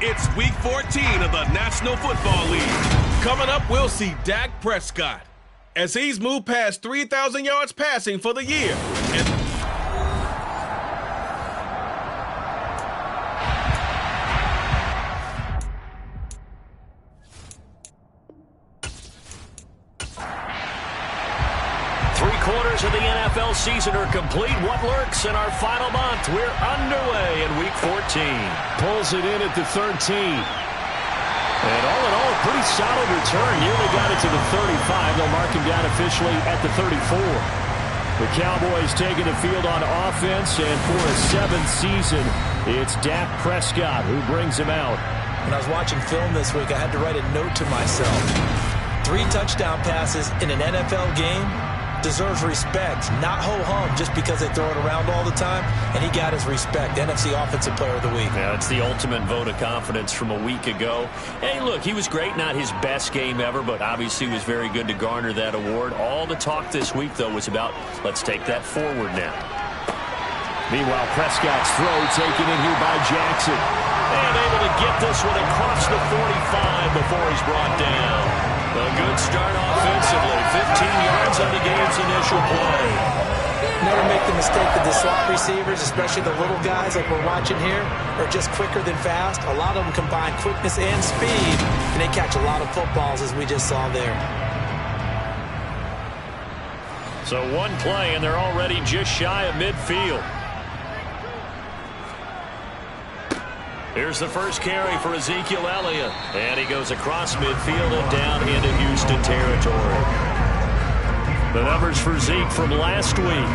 It's Week 14 of the National Football League. Coming up, we'll see Dak Prescott as he's moved past 3,000 yards passing for the year. And 3/4 of the NFL season are complete. What lurks in our final month? We're underway in Week 14. Pulls it in at the 13. And all in all, a pretty solid return. Nearly got it to the 35. They'll mark him down officially at the 34. The Cowboys taking the field on offense, and for a 7th season, it's Dak Prescott who brings him out. When I was watching film this week, I had to write a note to myself. 3 touchdown passes in an NFL game deserves respect, not ho-hum just because they throw it around all the time, and he got his respect. NFC Offensive Player of the Week. Yeah, it's the ultimate vote of confidence from a week ago. Hey, look, he was great, not his best game ever, but obviously was very good to garner that award. All the talk this week, though, was about let's take that forward now. Meanwhile, Prescott's throw taken in here by Jackson. And able to get this one across the 45 before he's brought down. A good start offensively. 15 yards on the game's initial play. Never make the mistake that the slot receivers, especially the little guys like we're watching here, are just quicker than fast. A lot of them combine quickness and speed, and they catch a lot of footballs, as we just saw there. So one play, and they're already just shy of midfield. Here's the first carry for Ezekiel Elliott. And he goes across midfield and down into Houston territory. The numbers for Zeke from last week.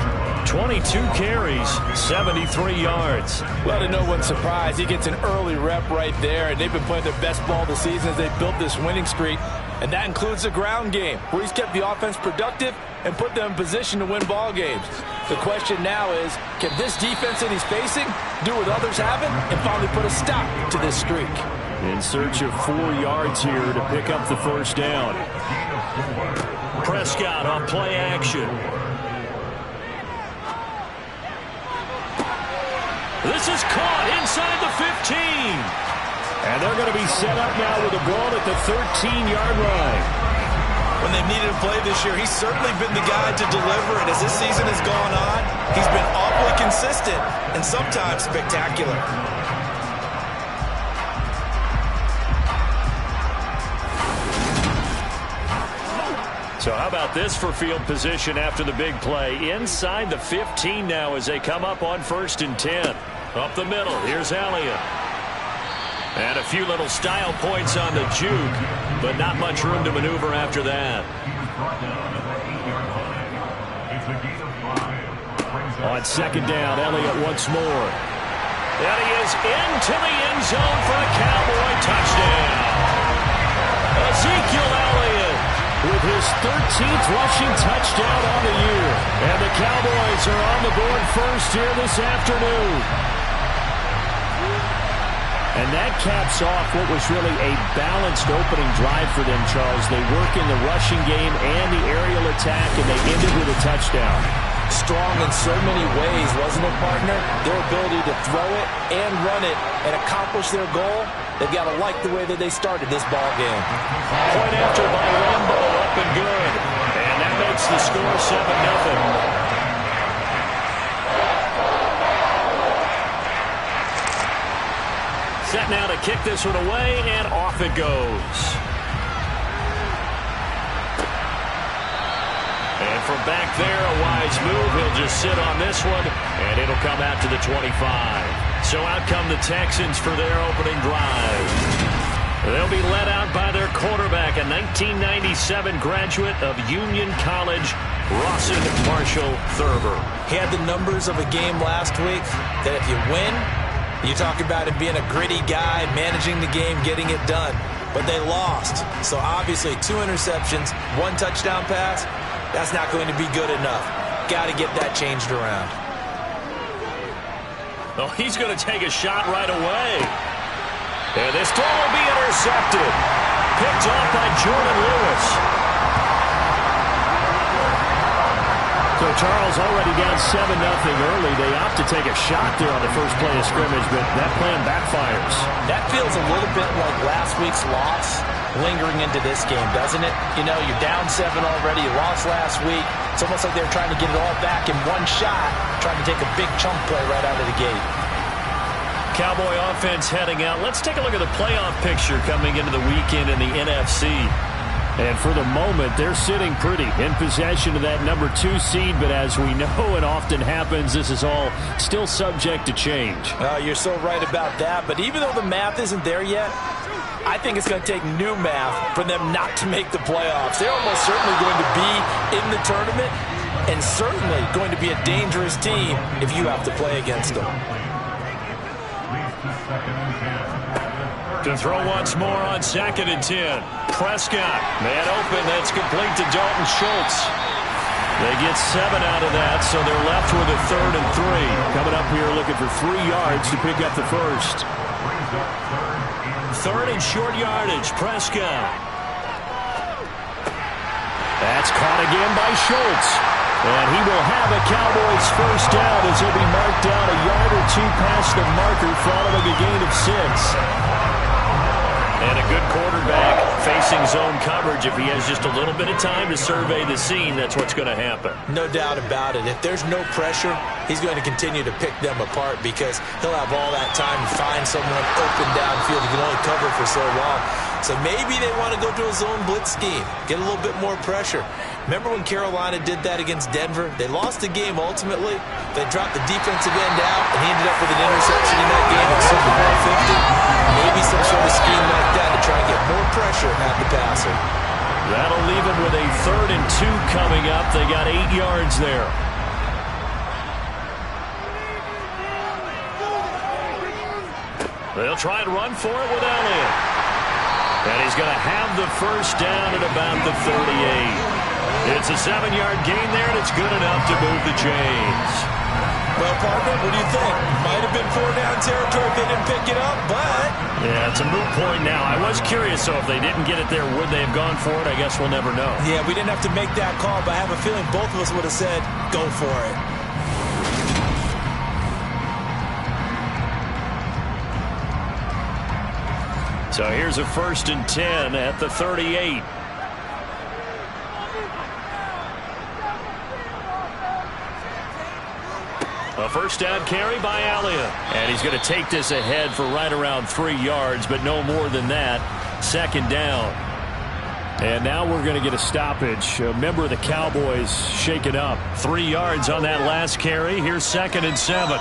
22 carries, 73 yards. Well, to no one's surprise, he gets an early rep right there, and they've been playing their best ball this season as they built this winning streak. And that includes the ground game, where he's kept the offense productive and put them in position to win ball games. The question now is, can this defense that he's facing do what others haven't and finally put a stop to this streak? In search of 4 yards here to pick up the first down. Prescott on play action. This is caught inside the 15. And they're going to be set up now with the ball at the 13-yard line. When they've needed a play this year, he's certainly been the guy to deliver it. As this season has gone on, he's been awfully consistent and sometimes spectacular. So how about this for field position after the big play? Inside the 15 now as they come up on 1st and 10. Up the middle, here's Elliott. And a few little style points on the juke, but not much room to maneuver after that. On 2nd down, Elliott once more. And he is into the end zone for a Cowboy touchdown. Ezekiel Elliott with his 13th rushing touchdown on the year. And the Cowboys are on the board first here this afternoon. And that caps off what was really a balanced opening drive for them, Charles. They work in the rushing game and the aerial attack, and they ended with a touchdown. Strong in so many ways, wasn't it, partner? Their ability to throw it and run it and accomplish their goal, they've got to like the way that they started this ball game. Point after by Rambo, up and good. And that makes the score 7-0. Set now to kick this one away, and off it goes. And from back there, a wise move. He'll just sit on this one, and it'll come out to the 25. So out come the Texans for their opening drive. They'll be led out by their quarterback, a 1997 graduate of Union College, Rawson Marshall Thurber. He had the numbers of a game last week that if you win, you talk about him being a gritty guy, managing the game, getting it done. But they lost. So obviously 2 interceptions, 1 touchdown pass, that's not going to be good enough. Got to get that changed around. Oh, he's going to take a shot right away. And this throw will be intercepted. Picked off by Jordan Lewis. So Charles already down 7-0 early. They opt to take a shot there on the first play of scrimmage, but that plan backfires. That feels a little bit like last week's loss lingering into this game, doesn't it? You know, you're down 7 already. You lost last week. It's almost like they're trying to get it all back in one shot, trying to take a big chunk play right out of the gate. Cowboy offense heading out. Let's take a look at the playoff picture coming into the weekend in the NFC. And for the moment, they're sitting pretty in possession of that number 2 seed. But as we know it often happens, this is all still subject to change. You're so right about that. But even though the math isn't there yet, I think it's going to take new math for them not to make the playoffs. They're almost certainly going to be in the tournament and certainly going to be a dangerous team if you have to play against them. To throw once more on 2nd and 10. Prescott, man open, that's complete to Dalton Schultz. They get 7 out of that, so they're left with a 3rd and 3. Coming up here looking for 3 yards to pick up the first. 3rd and short yardage, Prescott. That's caught again by Schultz. And he will have a Cowboys first down as he'll be marked down a yard or 2 past the marker following a gain of 6. And a good quarterback facing zone coverage. If he has just a little bit of time to survey the scene, that's what's going to happen. No doubt about it. If there's no pressure, he's going to continue to pick them apart because he'll have all that time to find someone open downfield. He can only cover for so long. So maybe they want to go to a zone blitz scheme, get a little bit more pressure. Remember when Carolina did that against Denver? They lost the game ultimately. They dropped the defensive end out, and he ended up with an interception in that game at Super Bowl 50. Maybe some sort of scheme like that to try and get more pressure at the passer. That'll leave him with a 3rd and 2 coming up. They got 8 yards there. They'll try and run for it with Elliott. And he's going to have the first down at about the 38. It's a 7-yard gain there, and it's good enough to move the chains. Well, partner, what do you think? Might have been 4-down territory if they didn't pick it up, but... Yeah, it's a moot point now. I was curious, so if they didn't get it there, would they have gone for it? I guess we'll never know. Yeah, we didn't have to make that call, but I have a feeling both of us would have said, go for it. So here's a 1st and 10 at the 38. A first down carry by Elliott. And he's going to take this ahead for right around 3 yards, but no more than that. 2nd down. And now we're going to get a stoppage. A member of the Cowboys shaken up. 3 yards on that last carry. Here's 2nd and 7.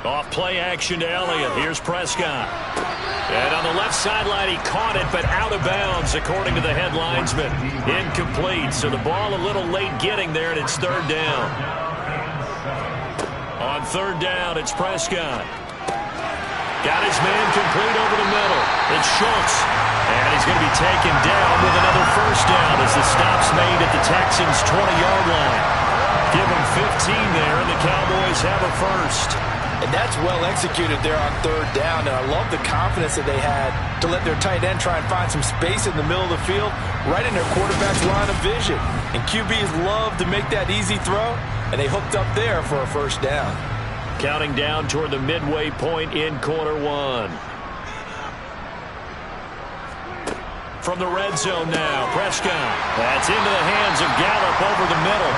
Off play action to Elliott. Here's Prescott. And on the left sideline, he caught it, but out of bounds, according to the head linesman. Incomplete. So the ball a little late getting there, and it's 3rd down. On 3rd down, it's Prescott. Got his man complete over the middle. It's Schultz. And he's going to be taken down with another first down as the stop's made at the Texans' 20-yard line. Give him 15 there, and the Cowboys have a first. And that's well executed there on 3rd down. And I love the confidence that they had to let their tight end try and find some space in the middle of the field, right in their quarterback's line of vision. And QBs love to make that easy throw, and they hooked up there for a first down. Counting down toward the midway point in quarter 1. From the red zone now, Prescott. That's into the hands of Gallup over the middle.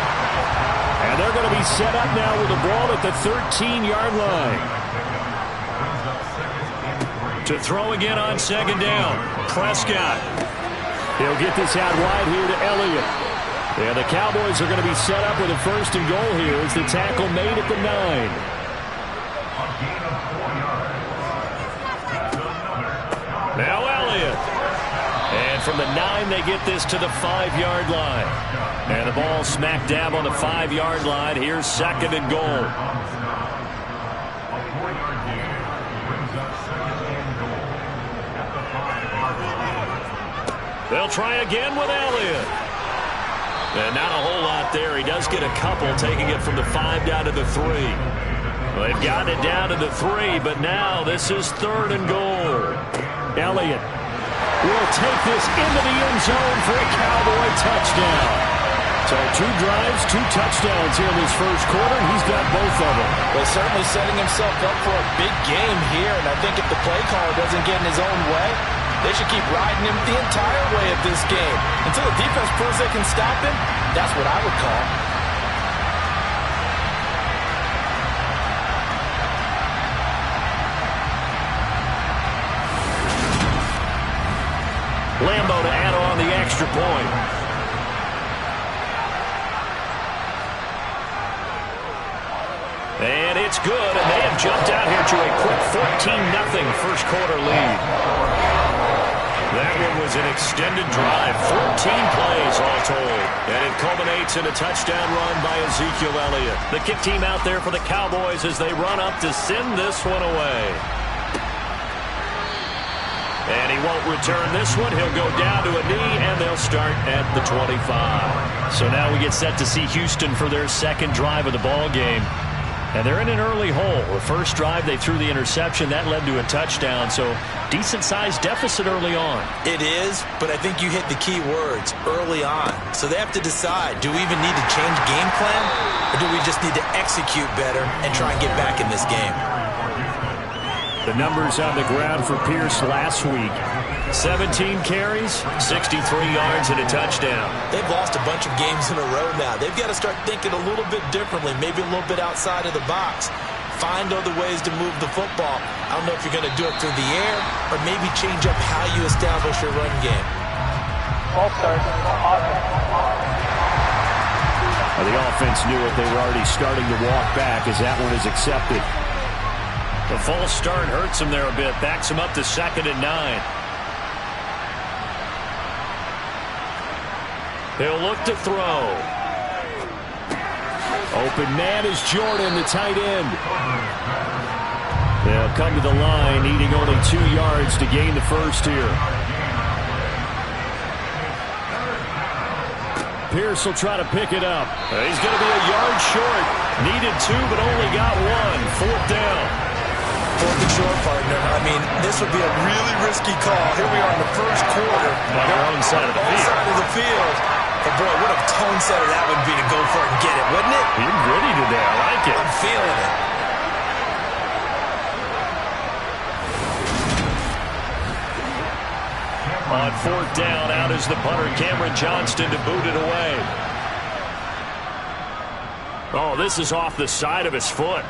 And they're going to be set up now with the ball at the 13-yard line. To throw again on 2nd down, Prescott. He'll get this out wide here to Elliott. And the Cowboys are going to be set up with a 1st and goal here as the tackle made at the 9. Now Elliott. And from the 9, they get this to the 5-yard line. And the ball smack dab on the 5-yard line. Here's 2nd and goal. They'll try again with Elliott. And not a whole lot there. He does get a couple, taking it from the 5 down to the 3. Well, they've gotten it down to the 3, but now this is 3rd and goal. Elliott will take this into the end zone for a Cowboy touchdown. So 2 drives, 2 touchdowns here in this first quarter, and he's got both of them. Well, certainly setting himself up for a big game here, and I think if the play caller doesn't get in his own way, they should keep riding him the entire way of this game. Until the defense proves they can stop him, that's what I would call. Lambo to add on the extra point. And it's good, and they have jumped out here to a quick 14-0 first quarter lead. That one was an extended drive, 14 plays all told. And it culminates in a touchdown run by Ezekiel Elliott. The kick team out there for the Cowboys as they run up to send this one away. And he won't return this one. He'll go down to a knee, and they'll start at the 25. So now we get set to see Houston for their second drive of the ball game. And they're in an early hole. The first drive, they threw the interception. That led to a touchdown, so decent-sized deficit early on. It is, but I think you hit the key words, early on. So they have to decide, do we even need to change game plan, or do we just need to execute better and try and get back in this game? The numbers on the ground for Pierce last week. 17 carries, 63 yards, and a touchdown. They've lost a bunch of games in a row now. They've got to start thinking a little bit differently, maybe a little bit outside of the box. Find other ways to move the football. I don't know if you're going to do it through the air or maybe change up how you establish your run game. The offense knew it. They were already starting to walk back as that one is accepted. The false start hurts him there a bit. Backs him up to 2nd and 9. He'll look to throw. Open man is Jordan, the tight end. They'll come to the line, needing only 2 yards to gain the first here. Pierce will try to pick it up. He's going to be a yard short. Needed 2, but only got 1. 4th down. 4th and short, partner. I mean, this would be a really risky call. Here we are in the first quarter. On their own side of the field. Side of the field. But boy, what a tone setter that would be to go for it and get it, wouldn't it? Being gritty today. I like it. I'm feeling it. On 4th down, out is the punter, Cameron Johnston, to boot it away. Oh, this is off the side of his foot.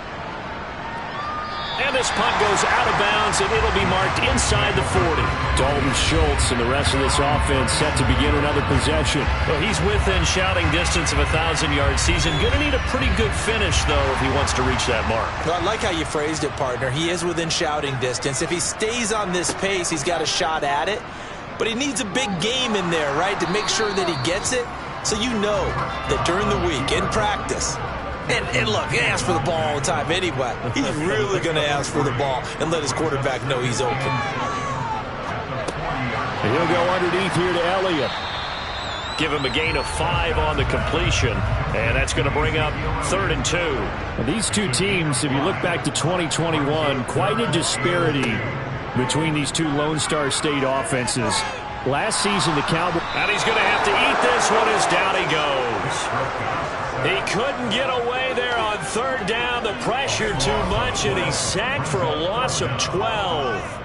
And this punt goes out of bounds, and it'll be marked inside the 40. Dalton Schultz and the rest of this offense set to begin another possession. Well, he's within shouting distance of a 1,000-yard season. Going to need a pretty good finish, though, if he wants to reach that mark. Well, I like how you phrased it, partner. He is within shouting distance. If he stays on this pace, he's got a shot at it. But he needs a big game in there, right, to make sure that he gets it. So you know that during the week, in practice, and look, he asks for the ball all the time anyway. He's really going to ask for the ball and let his quarterback know he's open. And he'll go underneath here to Elliott. Give him a gain of 5 on the completion, and that's going to bring up 3rd and 2. Well, these two teams, if you look back to 2021, quite a disparity between these two Lone Star State offenses. Last season, the Cowboys... And he's going to have to eat this one as down he goes. He couldn't get away there on 3rd down. The pressure too much, and he's sacked for a loss of 12.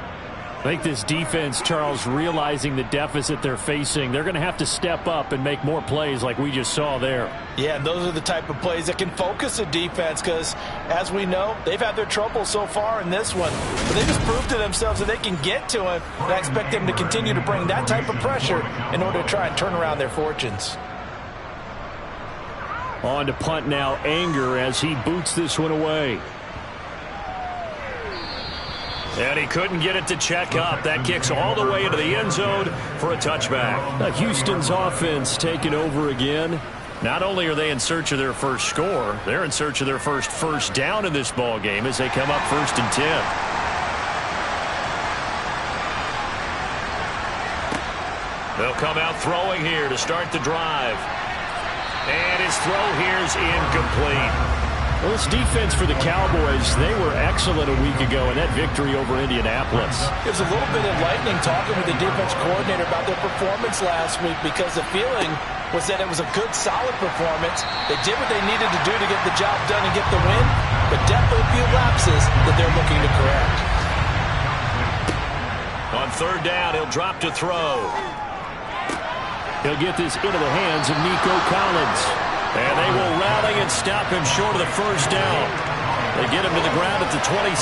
I think this defense, Charles, realizing the deficit they're facing, they're going to have to step up and make more plays like we just saw there. Yeah, and those are the type of plays that can focus a defense because, as we know, they've had their trouble so far in this one. But they just proved to themselves that they can get to him, and I expect them to continue to bring that type of pressure in order to try and turn around their fortunes. On to punt now, Anger, as he boots this one away. And he couldn't get it to check up. That kicks all the way into the end zone for a touchback. Now Houston's offense taking over again. Not only are they in search of their first score, they're in search of their first down in this ball game as they come up 1st and 10. They'll come out throwing here to start the drive. And his throw here is incomplete. Well, this defense for the Cowboys, they were excellent a week ago in that victory over Indianapolis. It was a little bit enlightening talking with the defense coordinator about their performance last week because the feeling was that it was a good, solid performance. They did what they needed to do to get the job done and get the win, but definitely a few lapses that they're looking to correct. On third down, he'll drop to throw. He'll get this into the hands of Nico Collins. And they will rally and stop him short of the first down. They get him to the ground at the 26.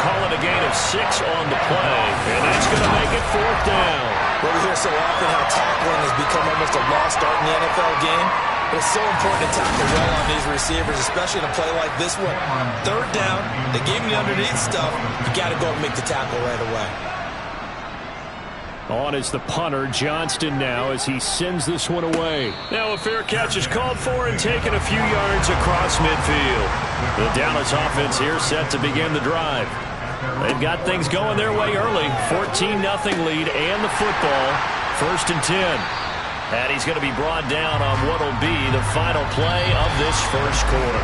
Call it a gain of 6 on the play. And that's going to make it fourth down. Well, we hear so often how tackling has become almost a lost art in the NFL game. But it's so important to tackle well on these receivers, especially in a play like this one. Third down, they gave him the underneath stuff. You got to go and make the tackle right away. On is the punter, Johnston now, as he sends this one away. Now a fair catch is called for and taken a few yards across midfield. The Dallas offense here set to begin the drive. They've got things going their way early. 14-0 lead and the football. 1st and 10. And he's going to be brought down on what will be the final play of this first quarter.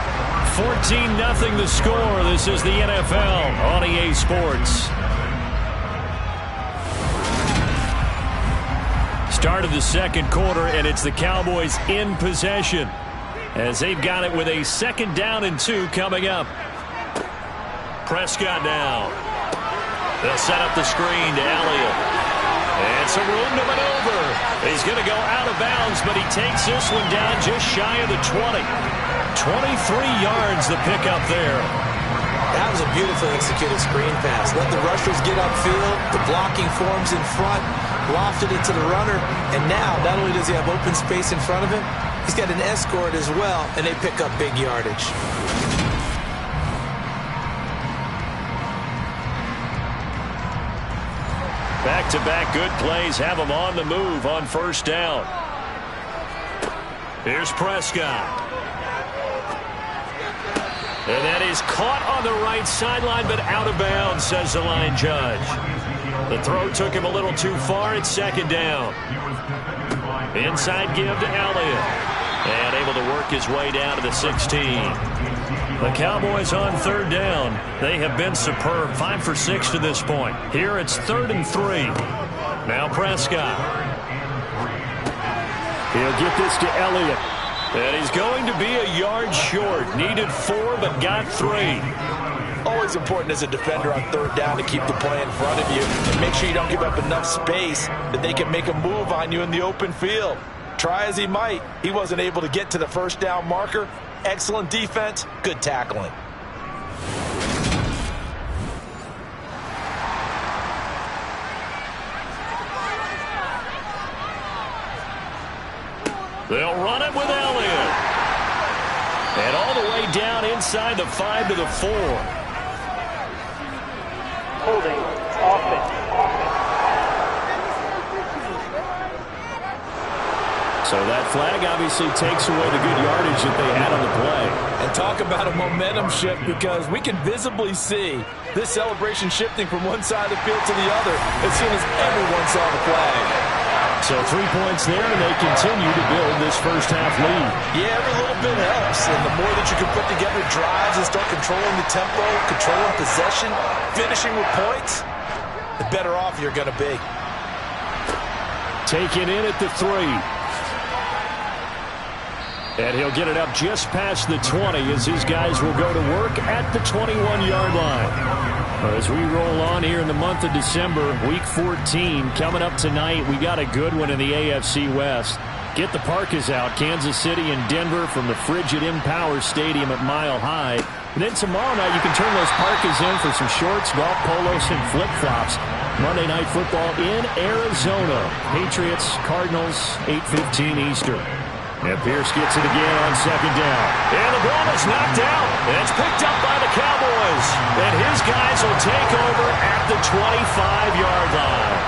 14-0 the score. This is the NFL on EA Sports. Start of the second quarter, and it's the Cowboys in possession as they've got it with a 2nd down and 2 coming up. Prescott now. They'll set up the screen to Elliott. And some room to maneuver. He's going to go out of bounds, but he takes this one down just shy of the 20. 23 yards the pickup there. That was a beautifully executed screen pass. Let the rushers get upfield. The blocking forms in front. Lofted it to the runner. And now, not only does he have open space in front of him, he's got an escort as well, and they pick up big yardage. Back-to-back good plays have him on the move on first down. Here's Prescott. And that is caught on the right sideline, but out of bounds, says the line judge. The throw took him a little too far. It's 2nd down. Inside give to Elliott. And able to work his way down to the 16. The Cowboys on 3rd down. They have been superb. 5 for 6 to this point. Here it's 3rd and 3. Now Prescott. He'll get this to Elliott. And he's going to be a yard short. Needed 4, but got 3. Always important as a defender on 3rd down to keep the play in front of you and make sure you don't give up enough space that they can make a move on you in the open field. Try as he might, he wasn't able to get to the first down marker. Excellent defense, good tackling. They'll run it with Elliott. And all the way down inside the 5 to the 4. Holding offense. So that flag obviously takes away the good yardage that they had on the play. And talk about a momentum shift, because we can visibly see this celebration shifting from one side of the field to the other as soon as everyone saw the flag. So 3 points there, and they continue to build this first half lead. Yeah, every little bit helps. And the more that you can put together drives and start controlling the tempo, controlling possession, finishing with points, the better off you're going to be. Taken in at the 3. And he'll get it up just past the 20 as his guys will go to work at the 21-yard line. As we roll on here in the month of December, Week 14 coming up tonight. We got a good one in the AFC West. Get the parkas out, Kansas City and Denver from the frigid Empower Stadium at Mile High. And then tomorrow night you can turn those parkas in for some shorts, golf polos, and flip-flops. Monday Night Football in Arizona. Patriots, Cardinals, 8:15 Eastern. And Pierce gets it again on 2nd down. And the ball is knocked out. And it's picked up by the Cowboys. And his guys will take over at the 25-yard line.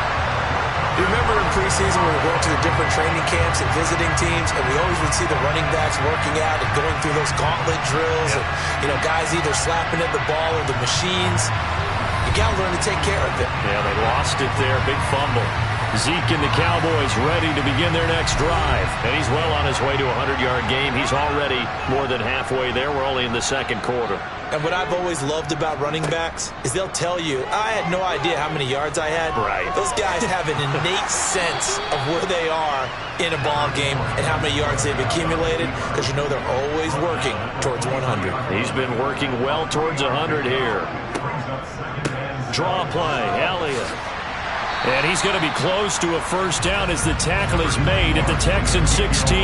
You remember in preseason when we were going to the different training camps and visiting teams, and we always would see the running backs working out and going through those gauntlet drills, and guys either slapping at the ball or the machines. You got to learn to take care of it. Yeah, they lost it there. Big fumble. Zeke and the Cowboys ready to begin their next drive. And he's well on his way to a 100-yard game. He's already more than halfway there. We're only in the second quarter. And what I've always loved about running backs is they'll tell you, I had no idea how many yards I had. Right. Those guys have an innate sense of where they are in a ball game and how many yards they've accumulated, because you know they're always working towards 100. He's been working well towards 100 here. Draw play, Elliott. And he's going to be close to a first down as the tackle is made at the Texans 16.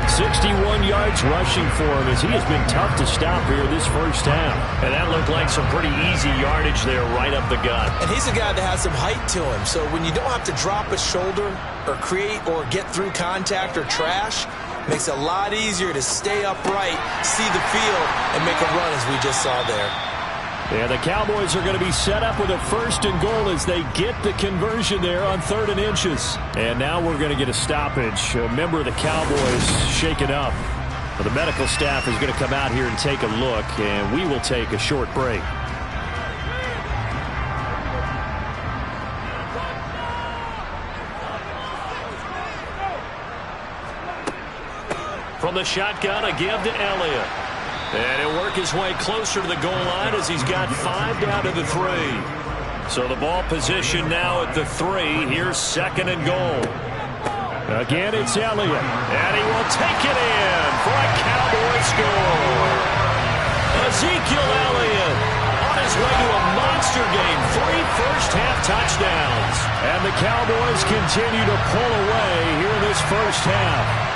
61 yards rushing for him as he has been tough to stop here this first half. And that looked like some pretty easy yardage there right up the gut. And he's a guy that has some height to him, so when you don't have to drop a shoulder or create or get through contact or trash, makes it a lot easier to stay upright, see the field, and make a run as we just saw there. Yeah, the Cowboys are going to be set up with a first and goal as they get the conversion there on 3rd and inches. And now we're going to get a stoppage. A member of the Cowboys shaken up. The medical staff is going to come out here and take a look, and we will take a short break. From the shotgun, a give to Elliott. And he'll work his way closer to the goal line as he's got 5 down to the 3. So the ball position now at the 3. Here's 2nd and goal. Again, it's Elliott. And he will take it in for a Cowboy score. Ezekiel Elliott on his way to a monster game. 3 first-half touchdowns. And the Cowboys continue to pull away here in this first half.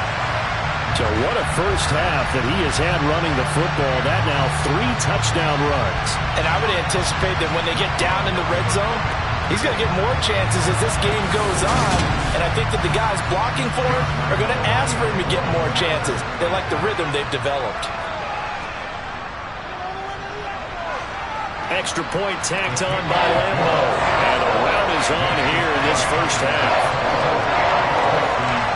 So what a first half that he has had running the football. That now 3 touchdown runs. And I would anticipate that when they get down in the red zone, he's going to get more chances as this game goes on. And I think that the guys blocking for him are going to ask for him to get more chances. They like the rhythm they've developed. Extra point tacked on by Lambeau. And a rout is on here in this first half.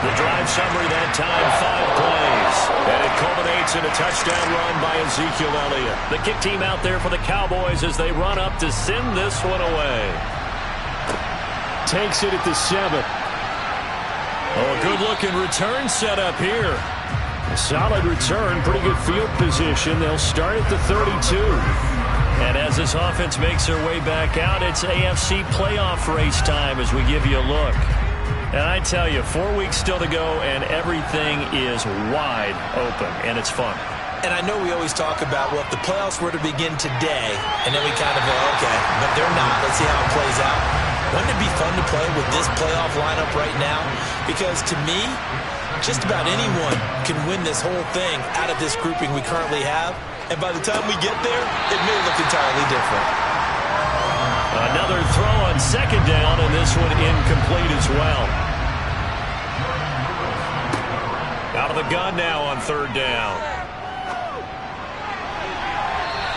The drive summary that time, 5 plays. And it culminates in a touchdown run by Ezekiel Elliott. The kick team out there for the Cowboys as they run up to send this one away. Takes it at the 7. Oh, a good-looking return set up here. A solid return, pretty good field position. They'll start at the 32. And as this offense makes their way back out, it's AFC playoff race time as we give you a look. And I tell you, 4 weeks still to go, and everything is wide open, and it's fun. And I know we always talk about, well, if the playoffs were to begin today, and then we kind of go, okay, but they're not. Let's see how it plays out. Wouldn't it be fun to play with this playoff lineup right now? Because to me, just about anyone can win this whole thing out of this grouping we currently have. And by the time we get there, it may look entirely different. Another throw on 2nd down, and this one incomplete as well. Out of the gun now on 3rd down.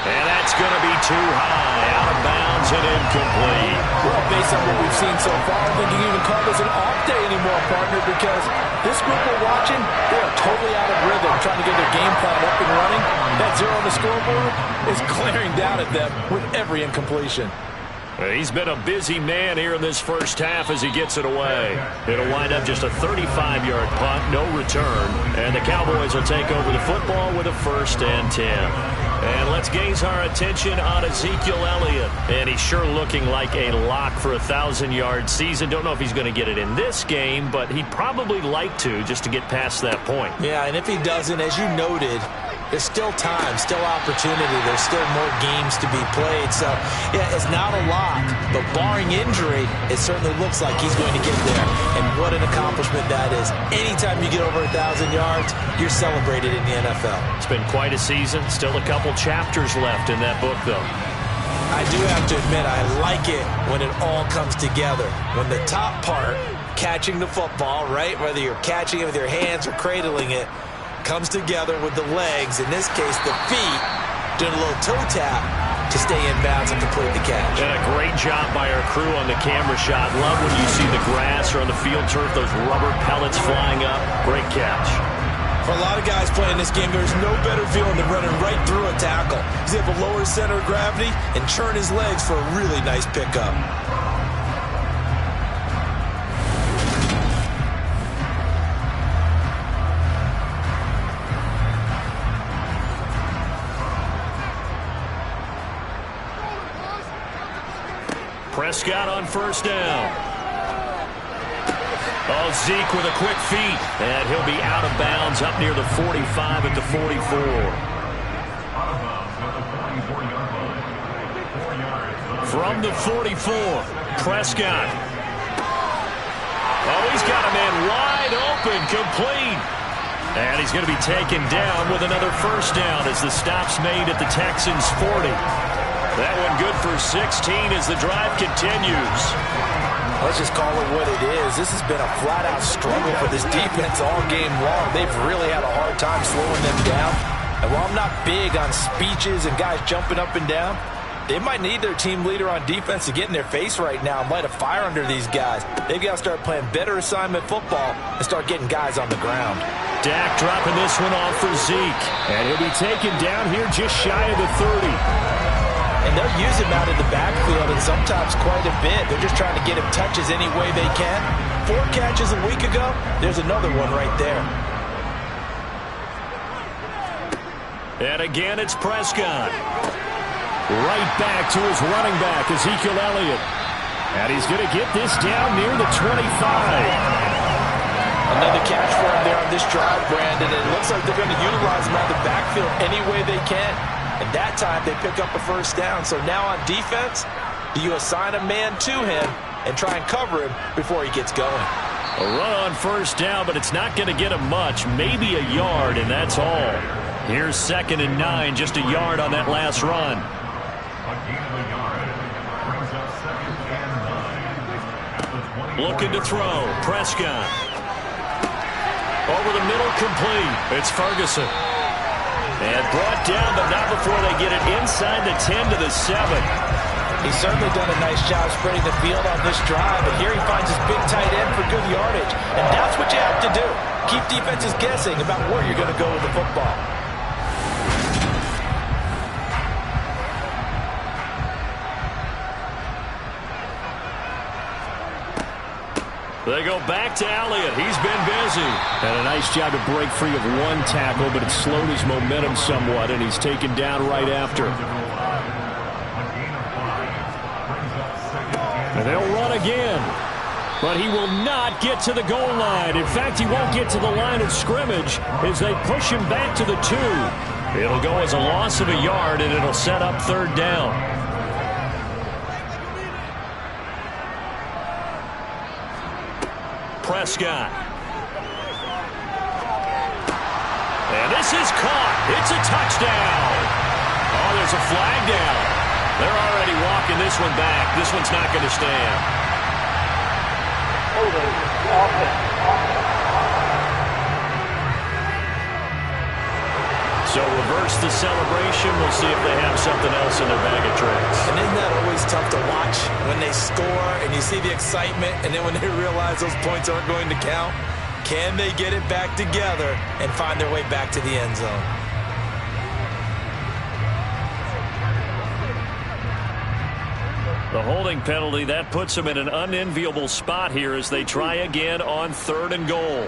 And that's going to be too high, out of bounds and incomplete. Well, based on what we've seen so far, I think you can even call this an off day anymore, partner, because this group we're watching, they are totally out of rhythm, trying to get their game plan up and running. That 0 on the scoreboard is glaring down at them with every incompletion. He's been a busy man here in this first half as he gets it away. It'll wind up just a 35-yard punt, no return. And the Cowboys will take over the football with a 1st and 10. And let's gaze our attention on Ezekiel Elliott. And he's sure looking like a lock for a 1,000-yard season. Don't know if he's going to get it in this game, but he'd probably like to just to get past that point. Yeah, and if he doesn't, as you noted, there's still time, still opportunity. There's still more games to be played. So, yeah, it's not a lot, but barring injury, it certainly looks like he's going to get there. And what an accomplishment that is. Anytime you get over 1,000 yards, you're celebrated in the NFL. It's been quite a season. Still a couple chapters left in that book, though. I do have to admit, I like it when it all comes together. When the top part, catching the football, right, whether you're catching it with your hands or cradling it, comes together with the legs, in this case the feet, doing a little toe tap to stay in bounds and complete the catch. And a great job by our crew on the camera shot. Love when you see the grass or on the field turf, those rubber pellets flying up. Great catch. For a lot of guys playing this game, there's no better feeling than running right through a tackle. He's able to lower his center of gravity and churn his legs for a really nice pickup. Prescott on first down. Oh, Zeke with a quick feed. And he'll be out of bounds up near the 45 at the 44. From the 44, Prescott. Oh, he's got a man wide open, complete. And he's going to be taken down with another first down as the stop's made at the Texans' 40. That one good for 16 as the drive continues. Let's just call it what it is. This has been a flat-out struggle for this defense all game long. They've really had a hard time slowing them down. And while I'm not big on speeches and guys jumping up and down, they might need their team leader on defense to get in their face right now and light a fire under these guys. They've got to start playing better assignment football and start getting guys on the ground. Dak dropping this one off for Zeke. And he'll be taken down here just shy of the 30. And they'll use him out of the backfield and sometimes quite a bit. They're just trying to get him touches any way they can. 4 catches a week ago. There's another one right there. And again, it's Prescott. Right back to his running back, Ezekiel Elliott. And he's going to get this down near the 25. Another catch for him there on this drive, Brandon. And it looks like they're going to utilize him out of the backfield any way they can. And that time they pick up a first down. So now on defense, do you assign a man to him and try and cover him before he gets going? A run on first down, but it's not going to get him much. Maybe a yard, and that's all. Here's 2nd and 9, just a yard on that last run. Looking to throw. Prescott. Over the middle, complete. It's Ferguson. And brought down, but not before they get it inside the 10 to the 7. He's certainly done a nice job spreading the field on this drive, but here he finds his big tight end for good yardage. And that's what you have to do. Keep defenses guessing about where you're going to go with the football. They go back to Elliott. He's been busy. And a nice job to break free of one tackle, but it slowed his momentum somewhat, and he's taken down right after. And they'll run again. But he will not get to the goal line. In fact, he won't get to the line of scrimmage as they push him back to the 2. It'll go as a loss of a yard, and it'll set up 3rd down. Prescott. And this is caught. It's a touchdown. Oh, there's a flag down. They're already walking this one back. This one's not going to stand. Holding offense. So reverse the celebration. We'll see if they have something else in their bag of tricks. And isn't that always tough to watch when they score and you see the excitement, and then when they realize those points aren't going to count? Can they get it back together and find their way back to the end zone? The holding penalty, that puts them in an unenviable spot here as they try again on 3rd and goal.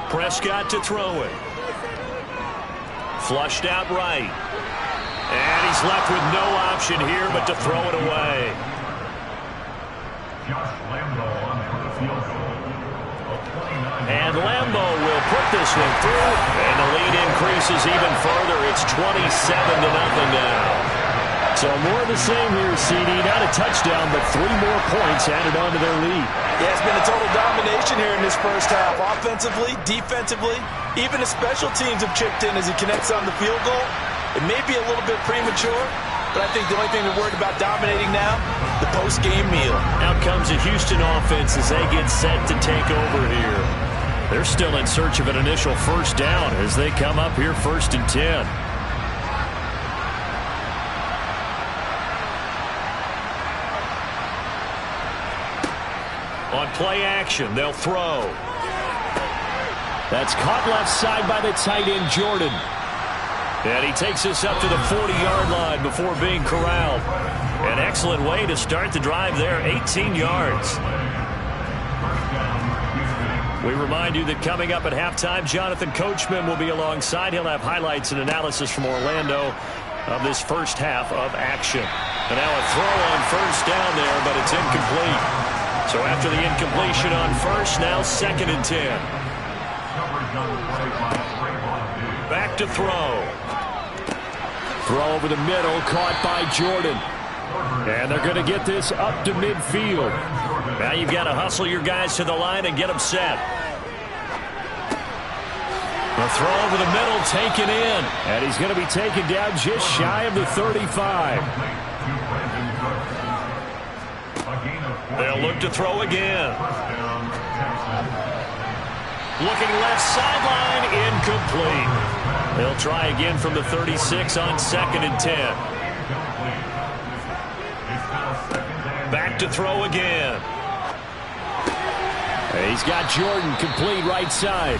Prescott to throw it. Flushed out right. And he's left with no option here but to throw it away. And Lambo will put this one through. And the lead increases even further. It's 27-0 now. So more of the same here, CD. Not a touchdown, but 3 more points added on to their lead. Yeah, it's been a total domination here in this first half. Offensively, defensively, even the special teams have chipped in as he connects on the field goal. It may be a little bit premature, but I think the only thing they're worried about dominating now, the post-game meal. Out comes the Houston offense as they get set to take over here. They're still in search of an initial first down as they come up here 1st and 10. On play action, they'll throw. That's caught left side by the tight end, Jordan. And he takes us up to the 40-yard line before being corralled. An excellent way to start the drive there, 18 yards. We remind you that coming up at halftime, Jonathan Coachman will be alongside. He'll have highlights and analysis from Orlando. of this first half of action. And now a throw on first down there, but it's incomplete. So after the incompletion on first, now 2nd and 10. Back to throw. Throw over the middle, caught by Jordan. And they're going to get this up to midfield. Now you've got to hustle your guys to the line and get them set. The throw over the middle taken in. And he's going to be taken down just shy of the 35. They'll look to throw again. Looking left sideline, incomplete. They'll try again from the 36 on 2nd and 10. Back to throw again. He's got Jordan complete right side.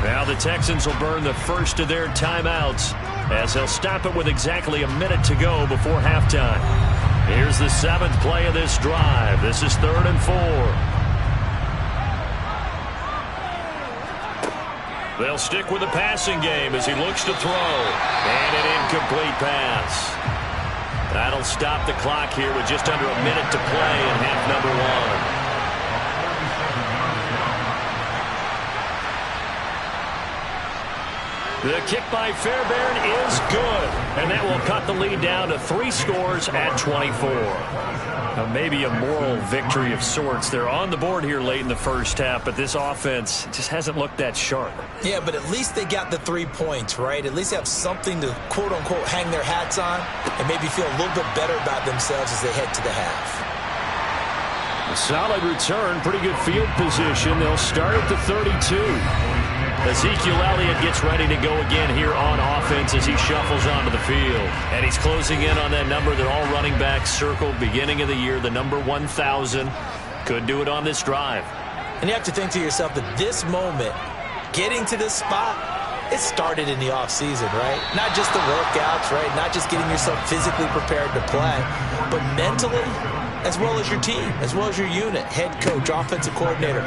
Now the Texans will burn the first of their timeouts as they'll stop it with exactly a minute to go before halftime. Here's the 7th play of this drive. This is 3rd and 4. They'll stick with the passing game as he looks to throw. And an incomplete pass. That'll stop the clock here with just under a minute to play in half number 1. The kick by Fairbairn is good, and that will cut the lead down to 3 scores at 24. Now maybe a moral victory of sorts. They're on the board here late in the first half, but this offense just hasn't looked that sharp. Yeah, but at least they got the 3 points, right? At least they have something to, quote-unquote, hang their hats on and maybe feel a little bit better about themselves as they head to the half. A solid return, pretty good field position. They'll start at the 32. Ezekiel Elliott gets ready to go again here on offense as he shuffles onto the field. And he's closing in on that number that all running backs circled beginning of the year, the number 1,000. Could do it on this drive. And you have to think to yourself that this moment, getting to this spot, it started in the offseason, right? Not just the workouts, right? Not just getting yourself physically prepared to play, but mentally, as well as your team, as well as your unit, head coach, offensive coordinator.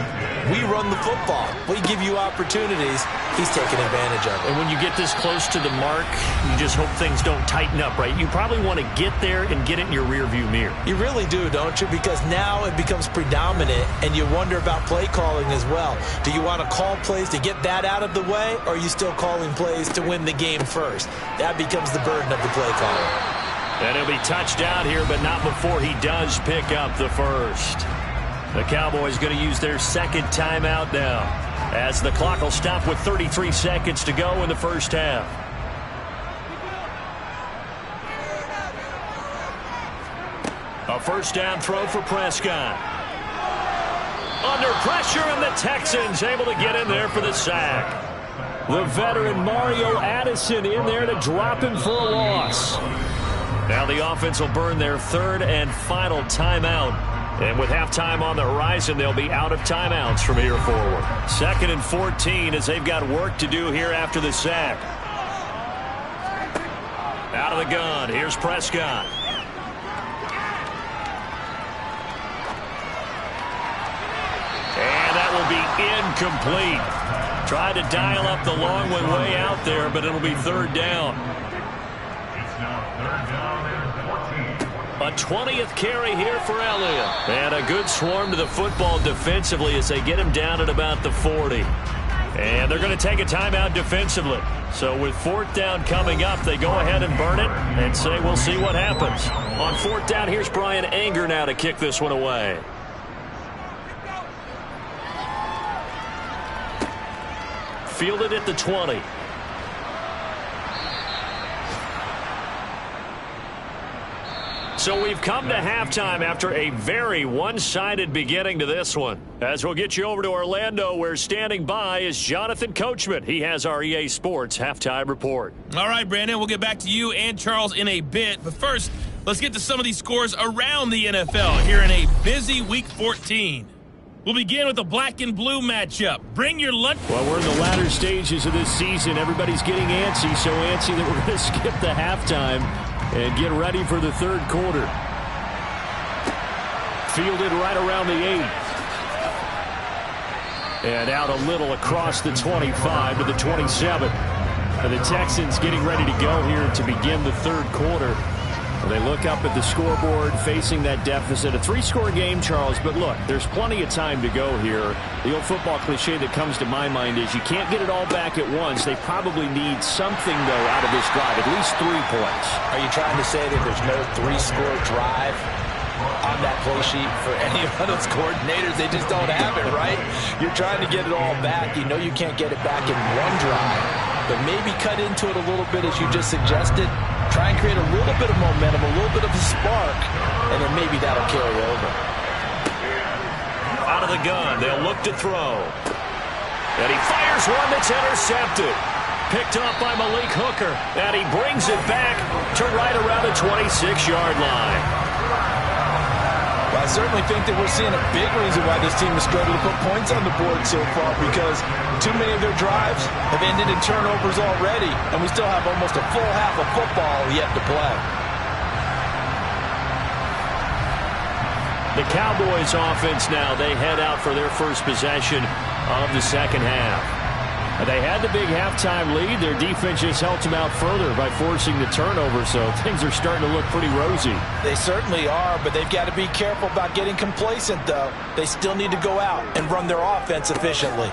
We run the football. We give you opportunities. He's taking advantage of it. And when you get this close to the mark, you just hope things don't tighten up, right? You probably want to get there and get it in your rearview mirror. You really do, don't you? Because now it becomes predominant, and you wonder about play calling as well. Do you want to call plays to get that out of the way, or are you still calling plays to win the game first? That becomes the burden of the play caller. And he'll be touched down here, but not before he does pick up the first. The Cowboys going to use their 2nd timeout now, as the clock will stop with 33 seconds to go in the first half. A first down throw for Prescott. Under pressure, and the Texans able to get in there for the sack. The veteran Mario Addison in there to drop him for a loss. Now the offense will burn their 3rd and final timeout. And with halftime on the horizon, they'll be out of timeouts from here forward. 2nd and 14 as they've got work to do here after the sack. Out of the gun, here's Prescott. And that will be incomplete. Tried to dial up the long one way out there, but it'll be 3rd down. A 20th carry here for Elliott. And a good swarm to the football defensively as they get him down at about the 40. And they're going to take a timeout defensively. So with 4th down coming up, they go ahead and burn it and say we'll see what happens. On 4th down, here's Brian Anger now to kick this one away. Fielded at the 20. So we've come to halftime after a very one-sided beginning to this one. As we'll get you over to Orlando, where standing by is Jonathan Coachman. He has our EA Sports halftime report. All right, Brandon, we'll get back to you and Charles in a bit. But first, let's get to some of these scores around the NFL here in a busy Week 14. We'll begin with the black and blue matchup. Bring your lunch. Well, we're in the latter stages of this season. Everybody's getting antsy, so antsy that we're going to skip the halftime and get ready for the 3rd quarter. Fielded right around the 8. And out a little across the 25 to the 27. And the Texans getting ready to go here to begin the third quarter. They look up at the scoreboard, facing that deficit. A 3-score game, Charles, but look, there's plenty of time to go here. The old football cliche that comes to my mind is you can't get it all back at once. They probably need something, though, out of this drive, at least 3 points. Are you trying to say that there's no 3-score drive on that play sheet for any of those coordinators? They just don't have it, right? You're trying to get it all back. You know you can't get it back in one drive, but maybe cut into it a little bit, as you just suggested. Try and create a little bit of momentum, a little bit of a spark, and then maybe that'll carry over. Out of the gun, they'll look to throw. And he fires one that's intercepted. Picked up by Malik Hooker, and he brings it back to right around the 26-yard line. Well, I certainly think that we're seeing a big reason why this team has struggled to put points on the board so far, because too many of their drives have ended in turnovers already, and we still have almost a full half of football yet to play. The Cowboys offense now, they head out for their first possession of the second half. They had the big halftime lead. Their defense just helped them out further by forcing the turnover, so things are starting to look pretty rosy. They certainly are, but they've got to be careful about getting complacent, though. They still need to go out and run their offense efficiently.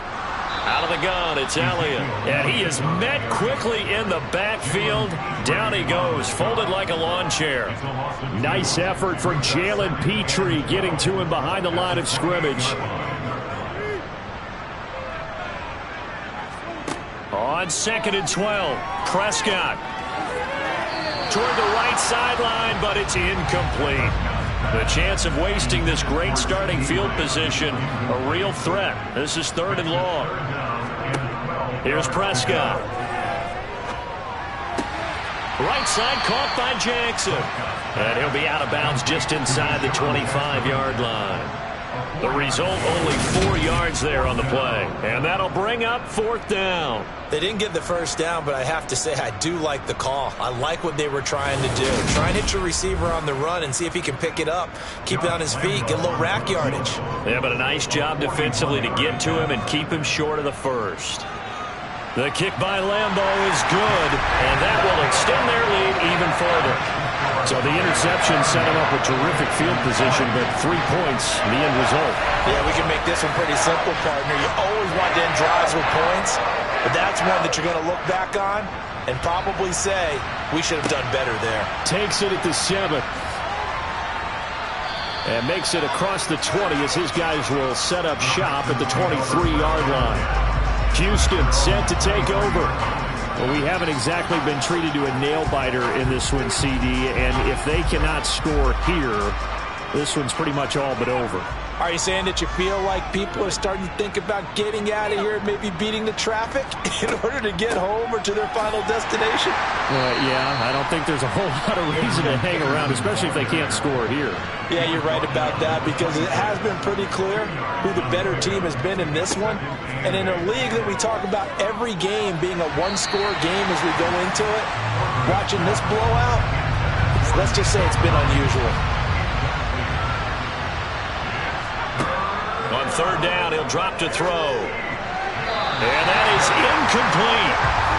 Out of the gun, it's Elliott. And he is met quickly in the backfield. Down he goes, folded like a lawn chair. Nice effort from Jalen Petrie, getting to him behind the line of scrimmage. On 2nd and 12, Prescott toward the right sideline, but it's incomplete. The chance of wasting this great starting field position, a real threat. This is 3rd and long. Here's Prescott. Right side caught by Jackson. And he'll be out of bounds just inside the 25-yard line. The result, only 4 yards there on the play. And that'll bring up 4th down. They didn't get the first down, but I have to say I do like the call. I like what they were trying to do. Try and hit your receiver on the run and see if he can pick it up, keep it on his feet, get a little rack yardage. Yeah, but a nice job defensively to get to him and keep him short of the first. The kick by Lambeau is good, and that will extend their lead even further. So the interception set him up with terrific field position, but 3 points, the end result. Yeah, we can make this one pretty simple, partner. You always want to end drives with points, but that's one that you're going to look back on and probably say, we should have done better there. Takes it at the 7. And makes it across the 20 as his guys will set up shop at the 23-yard line. Houston set to take over. Well, we haven't exactly been treated to a nail-biter in this one, CD, and if they cannot score here, this one's pretty much all but over. Are you saying that you feel like people are starting to think about getting out of here and maybe beating the traffic in order to get home or to their final destination? Yeah, I don't think there's a whole lot of reason to hang around, especially if they can't score here. Yeah, you're right about that, because it has been pretty clear who the better team has been in this one. And in a league that we talk about every game being a one-score game as we go into it, watching this blowout, let's just say it's been unusual. On 3rd down, he'll drop to throw. And that is incomplete.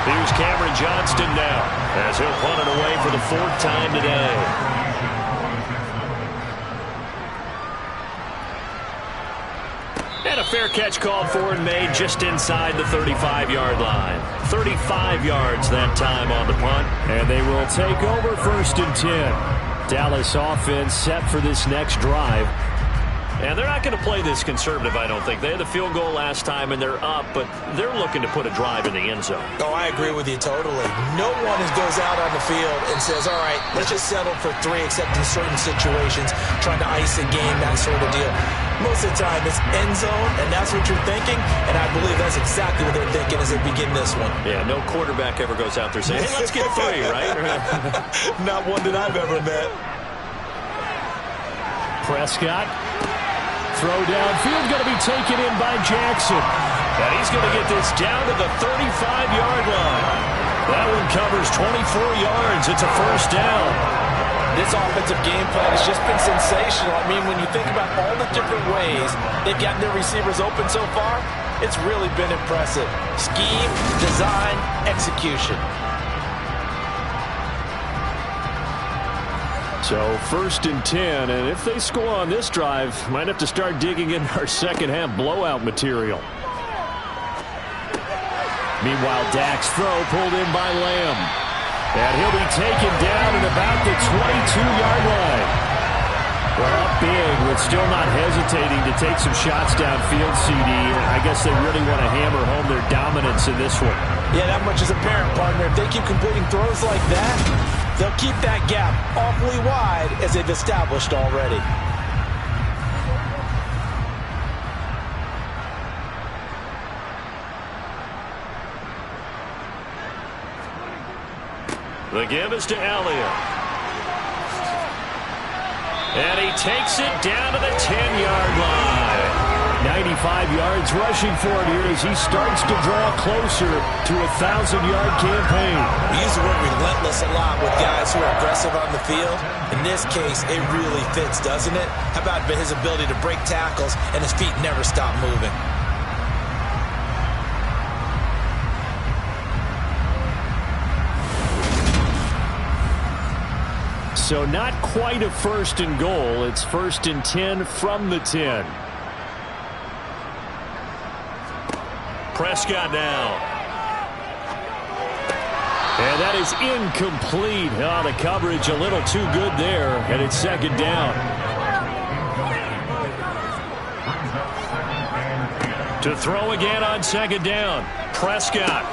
Here's Cameron Johnston now, as he'll punt it away for the 4th time today. And a fair catch called for and made just inside the 35-yard line. 35 yards that time on the punt. And they will take over 1st and 10. Dallas offense set for this next drive. And they're not going to play this conservative, I don't think. They had the field goal last time, and they're up, but they're looking to put a drive in the end zone. Oh, I agree with you totally. No one goes out on the field and says, all right, let's just settle for 3, except in certain situations, trying to ice a game, that sort of deal. Most of the time, it's end zone, and that's what you're thinking, and I believe that's exactly what they're thinking as they begin this one. Yeah, no quarterback ever goes out there saying, hey, let's get 3, right? Not one that I've ever met. Prescott. Throw downfield going to be taken in by Jackson. And he's going to get this down to the 35-yard line. That one covers 24 yards. It's a 1st down. This offensive game plan has just been sensational. I mean, when you think about all the different ways they've gotten their receivers open so far, It's really been impressive. Scheme, design, execution. So 1st and 10, and if they score on this drive, might have to start digging in our second half blowout material. Meanwhile, Dak's throw pulled in by Lamb. And he'll be taken down at about the 22-yard line. Well, up big, but still not hesitating to take some shots downfield, CD. I guess they really want to hammer home their dominance in this one. Yeah, that much is apparent, partner. If they keep completing throws like that, they'll keep that gap awfully wide as they've established already. The give is to Elliott. And he takes it down to the 10-yard line. 95 yards rushing for it here as he starts to draw closer to a 1,000-yard campaign. We use the word relentless a lot with guys who are aggressive on the field. In this case, it really fits, doesn't it? How about his ability to break tackles and his feet never stop moving? So not quite a 1st and goal. It's 1st and 10 from the 10. Prescott now. And that is incomplete. Oh, the coverage a little too good there, and it's 2nd down. To throw again on 2nd down. Prescott.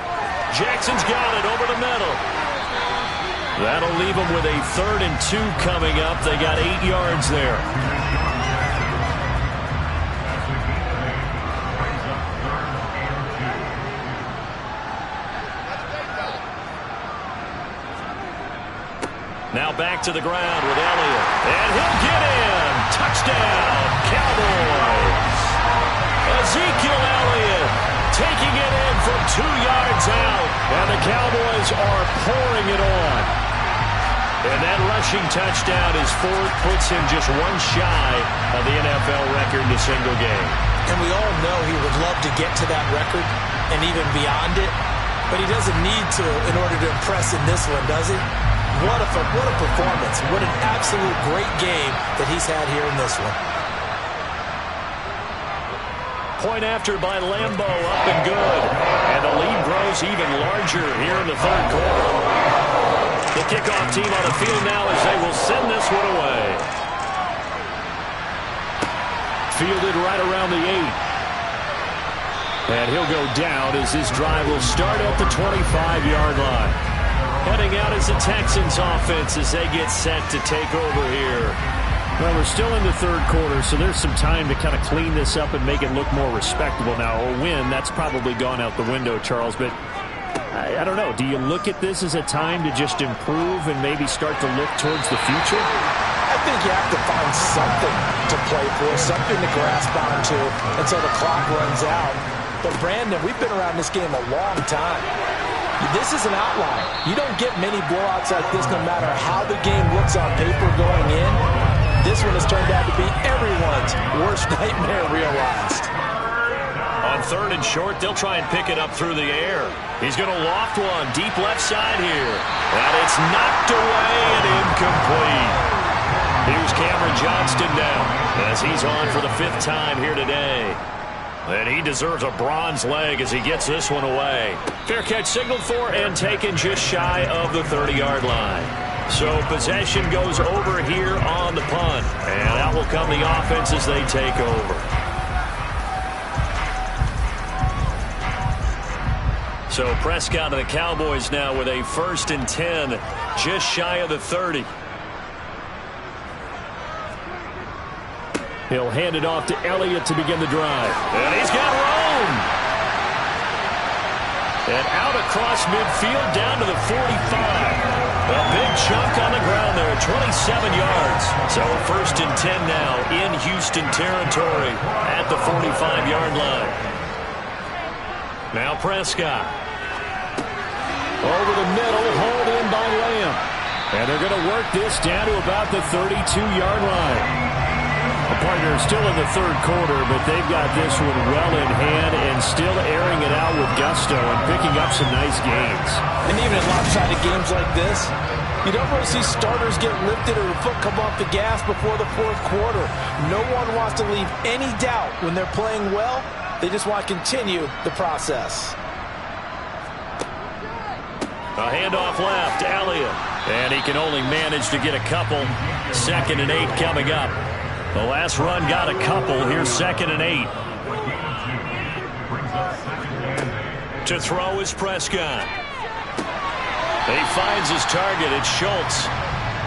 Jackson's got it over the middle. That'll leave them with a 3rd and 2 coming up. They got 8 yards there. Now back to the ground with Elliott. And he'll get in. Touchdown, Cowboys. Ezekiel Elliott taking it in from 2 yards out. And the Cowboys are pouring it on. And that rushing touchdown is 4th, puts him just one shy of the NFL record in a single game. And we all know he would love to get to that record and even beyond it. But he doesn't need to in order to impress in this one, does he? What a performance. What an absolute great game that he's had here in this one. Point after by Lambeau, up and good. And the lead grows even larger here in the 3rd quarter. The kickoff team on the field now as they will send this one away. Fielded right around the 8. And he'll go down as this drive will start at the 25-yard line. Heading out is the Texans offense as they get set to take over here. Well, we're still in the 3rd quarter, so there's some time to kind of clean this up and make it look more respectable now. A win, that's probably gone out the window, Charles, but I don't know. Do you look at this as a time to just improve and maybe start to look towards the future? I think you have to find something to play for, something to grasp onto until the clock runs out. But, Brandon, we've been around this game a long time. This is an outlier. You don't get many blowouts like this no matter how the game looks on paper going in. This one has turned out to be everyone's worst nightmare realized. On 3rd and short, they'll try and pick it up through the air. He's going to loft one deep left side here. And it's knocked away and incomplete. Here's Cameron Johnston now as he's on for the 5th time here today. And he deserves a bronze leg as he gets this one away. Fair catch signaled for and taken just shy of the 30-yard line. So possession goes over here on the punt. And out will come the offense as they take over. So Prescott and the Cowboys now with a 1st and 10, just shy of the 30. He'll hand it off to Elliott to begin the drive. And he's got room. And out across midfield down to the 45. A big chunk on the ground there, 27 yards. So 1st and 10 now in Houston territory at the 45-yard line. Now Prescott. Over the middle, hauled in by Lamb. And they're going to work this down to about the 32-yard line. Partner, still in the third quarter, but they've got this one well in hand and still airing it out with gusto and picking up some nice gains. And even in lopsided games like this, you don't really see starters get lifted or a foot come off the gas before the fourth quarter. No one wants to leave any doubt when they're playing well. They just want to continue the process. A handoff left, Elliott. And he can only manage to get a couple. 2nd and 8 coming up. The last run got a couple. Here's 2nd and 8. To throw is Prescott. He finds his target. It's Schultz.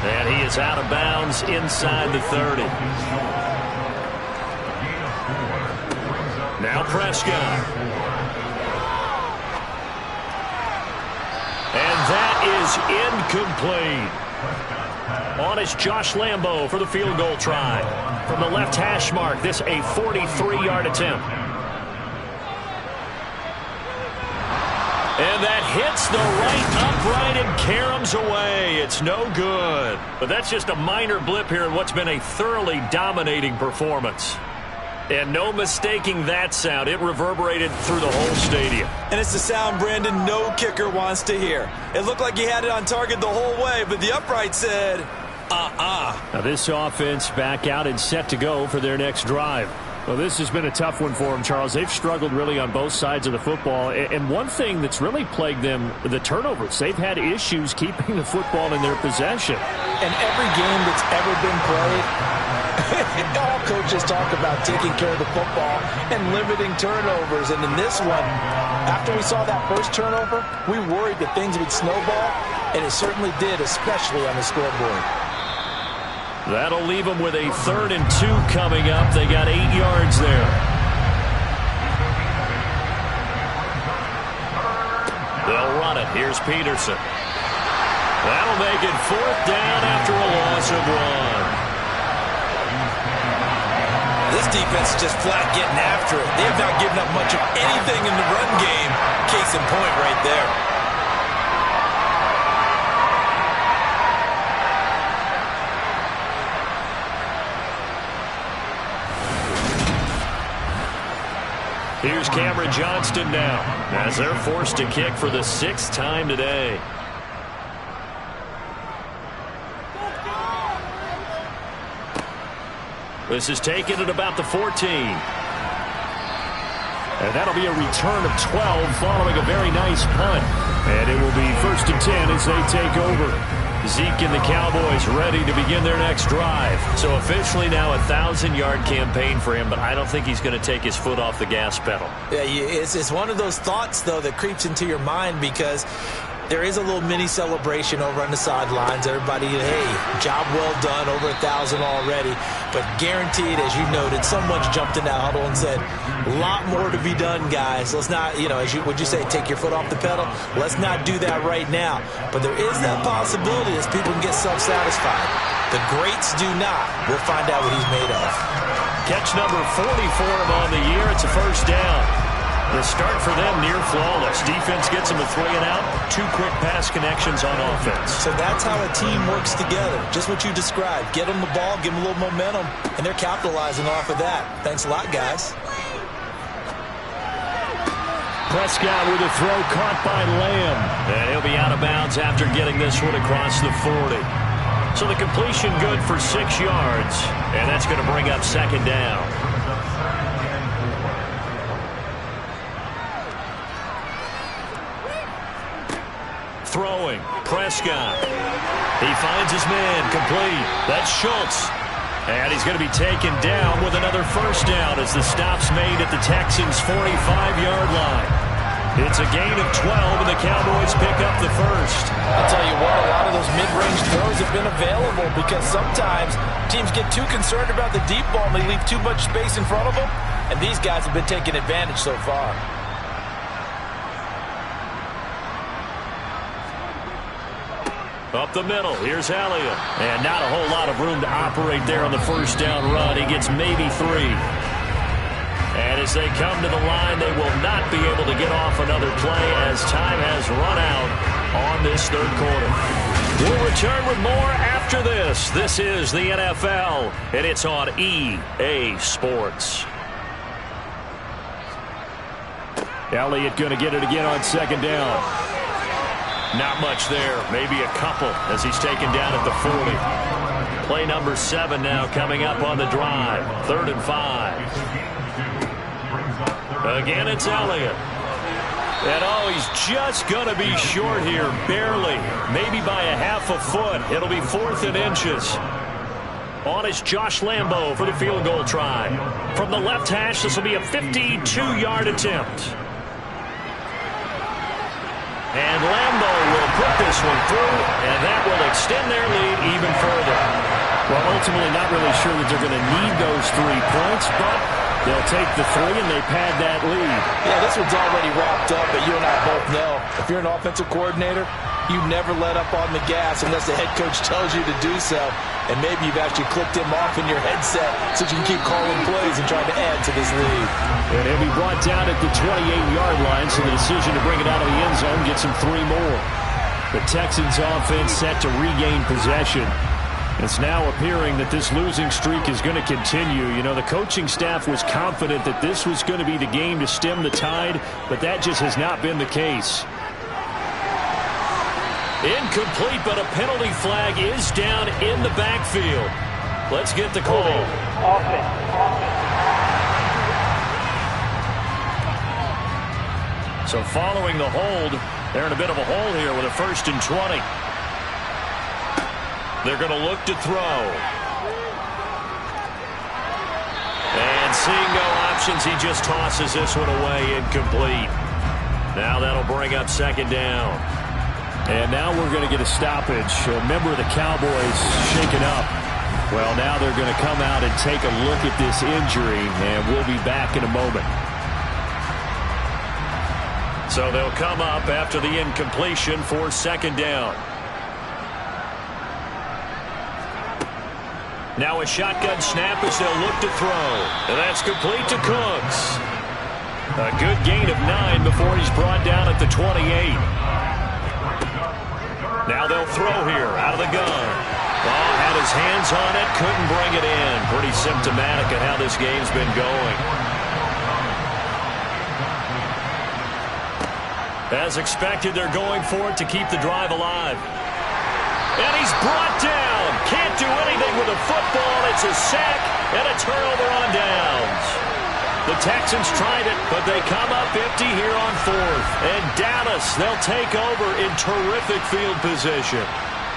And he is out of bounds inside the 30. Now Prescott. And that is incomplete. On is Josh Lambo for the field goal try. From the left hash mark, this a 43-yard attempt. And that hits the right upright and caroms away. It's no good. But that's just a minor blip here in what's been a thoroughly dominating performance. And no mistaking that sound. It reverberated through the whole stadium. And it's the sound, Brandon, no kicker wants to hear. It looked like he had it on target the whole way, but the upright said, Now this offense back out and set to go for their next drive. Well, this has been a tough one for them, Charles. They've struggled really on both sides of the football. And one thing that's really plagued them, the turnovers. They've had issues keeping the football in their possession. And every game that's ever been played, all coaches talk about taking care of the football and limiting turnovers. And in this one, after we saw that first turnover, we worried that things would snowball, and it certainly did, especially on the scoreboard. That'll leave them with a 3rd and 2 coming up. They got 8 yards there. They'll run it. Here's Peterson. That'll make it 4th down after a loss of 1. this defense is just flat getting after it. They have not given up much of anything in the run game. Case in point right there. Here's Cameron Johnston now, as they're forced to kick for the 6th time today. This is taken at about the 14. And that'll be a return of 12 following a very nice punt. And it will be 1st and 10 as they take over. Zeke and the Cowboys ready to begin their next drive. So officially now a 1,000-yard campaign for him, but I don't think he's going to take his foot off the gas pedal. Yeah, it's one of those thoughts, though, that creeps into your mind because there is a little mini celebration over on the sidelines. Everybody, hey, job well done, over 1,000 already. But guaranteed, as you noted, someone's jumped in that huddle and said, a lot more to be done, guys. Let's not, would you say, take your foot off the pedal? Let's not do that right now. But there is that possibility as people can get self-satisfied. The greats do not. We'll find out what he's made of. Catch number 44 on the year. It's a 1st down. The start for them near flawless. Defense gets them a 3 and out. 2 quick pass connections on offense. So that's how a team works together. Just what you described. Get them the ball, give them a little momentum, and they're capitalizing off of that. Thanks a lot, guys. Prescott with a throw caught by Lamb. And he'll be out of bounds after getting this one across the 40. So the completion good for 6 yards. And that's going to bring up 2nd down. Throwing, Prescott. He finds his man, complete. That's Schultz. And he's going to be taken down with another 1st down as the stop's made at the Texans' 45-yard line. It's a gain of 12, and the Cowboys pick up the 1st. I'll tell you what, a lot of those mid-range throws have been available because sometimes teams get too concerned about the deep ball and they leave too much space in front of them, and these guys have been taking advantage so far. Up the middle, here's Elliott. And not a whole lot of room to operate there on the 1st down run. He gets maybe 3. And as they come to the line, they will not be able to get off another play as time has run out on this 3rd quarter. We'll return with more after this. This is the NFL, and it's on EA Sports. Elliott going to get it again on second down. Not much there, maybe a couple as he's taken down at the 40. Play number 7 now coming up on the drive. 3rd and 5. Again, it's Elliott. And he's just going to be short here, barely. Maybe by a half a foot. It'll be 4th and inches. On is Josh Lambo for the field goal try. From the left hash, this will be a 52-yard attempt. And Lambo will put this one through, and that will extend their lead even further. Well, ultimately not really sure that they're going to need those 3 points, but they'll take the 3 and they pad that lead. Yeah, this one's already wrapped up, but you and I both know if you're an offensive coordinator, you never let up on the gas unless the head coach tells you to do so. And maybe you've actually clicked him off in your headset so you can keep calling plays and trying to add to this lead. And he'll be brought down at the 28-yard line, so the decision to bring it out of the end zone gets him 3 more. The Texans offense set to regain possession. It's now appearing that this losing streak is going to continue. You know, the coaching staff was confident that this was going to be the game to stem the tide, but that just has not been the case. Incomplete, but a penalty flag is down in the backfield. Let's get the call. Offense. So following the hold, they're in a bit of a hole here with a 1st and 20. They're going to look to throw. And seeing no options, he just tosses this one away, incomplete. Now that'll bring up 2nd down. And now we're going to get a stoppage. A member of the Cowboys shaken up. Well, now they're going to come out and take a look at this injury, and we'll be back in a moment. So they'll come up after the incompletion for 2nd down. Now a shotgun snap as they'll look to throw. And that's complete to Cooks. A good gain of 9 before he's brought down at the 28. Now they'll throw here out of the gun. Had his hands on it, couldn't bring it in. Pretty symptomatic of how this game's been going. As expected, they're going for it to keep the drive alive. And he's brought down. Can't do anything with a football. It's a sack and a turnover on downs. The Texans tried it, but they come up empty here on 4th. And Dallas, they'll take over in terrific field position.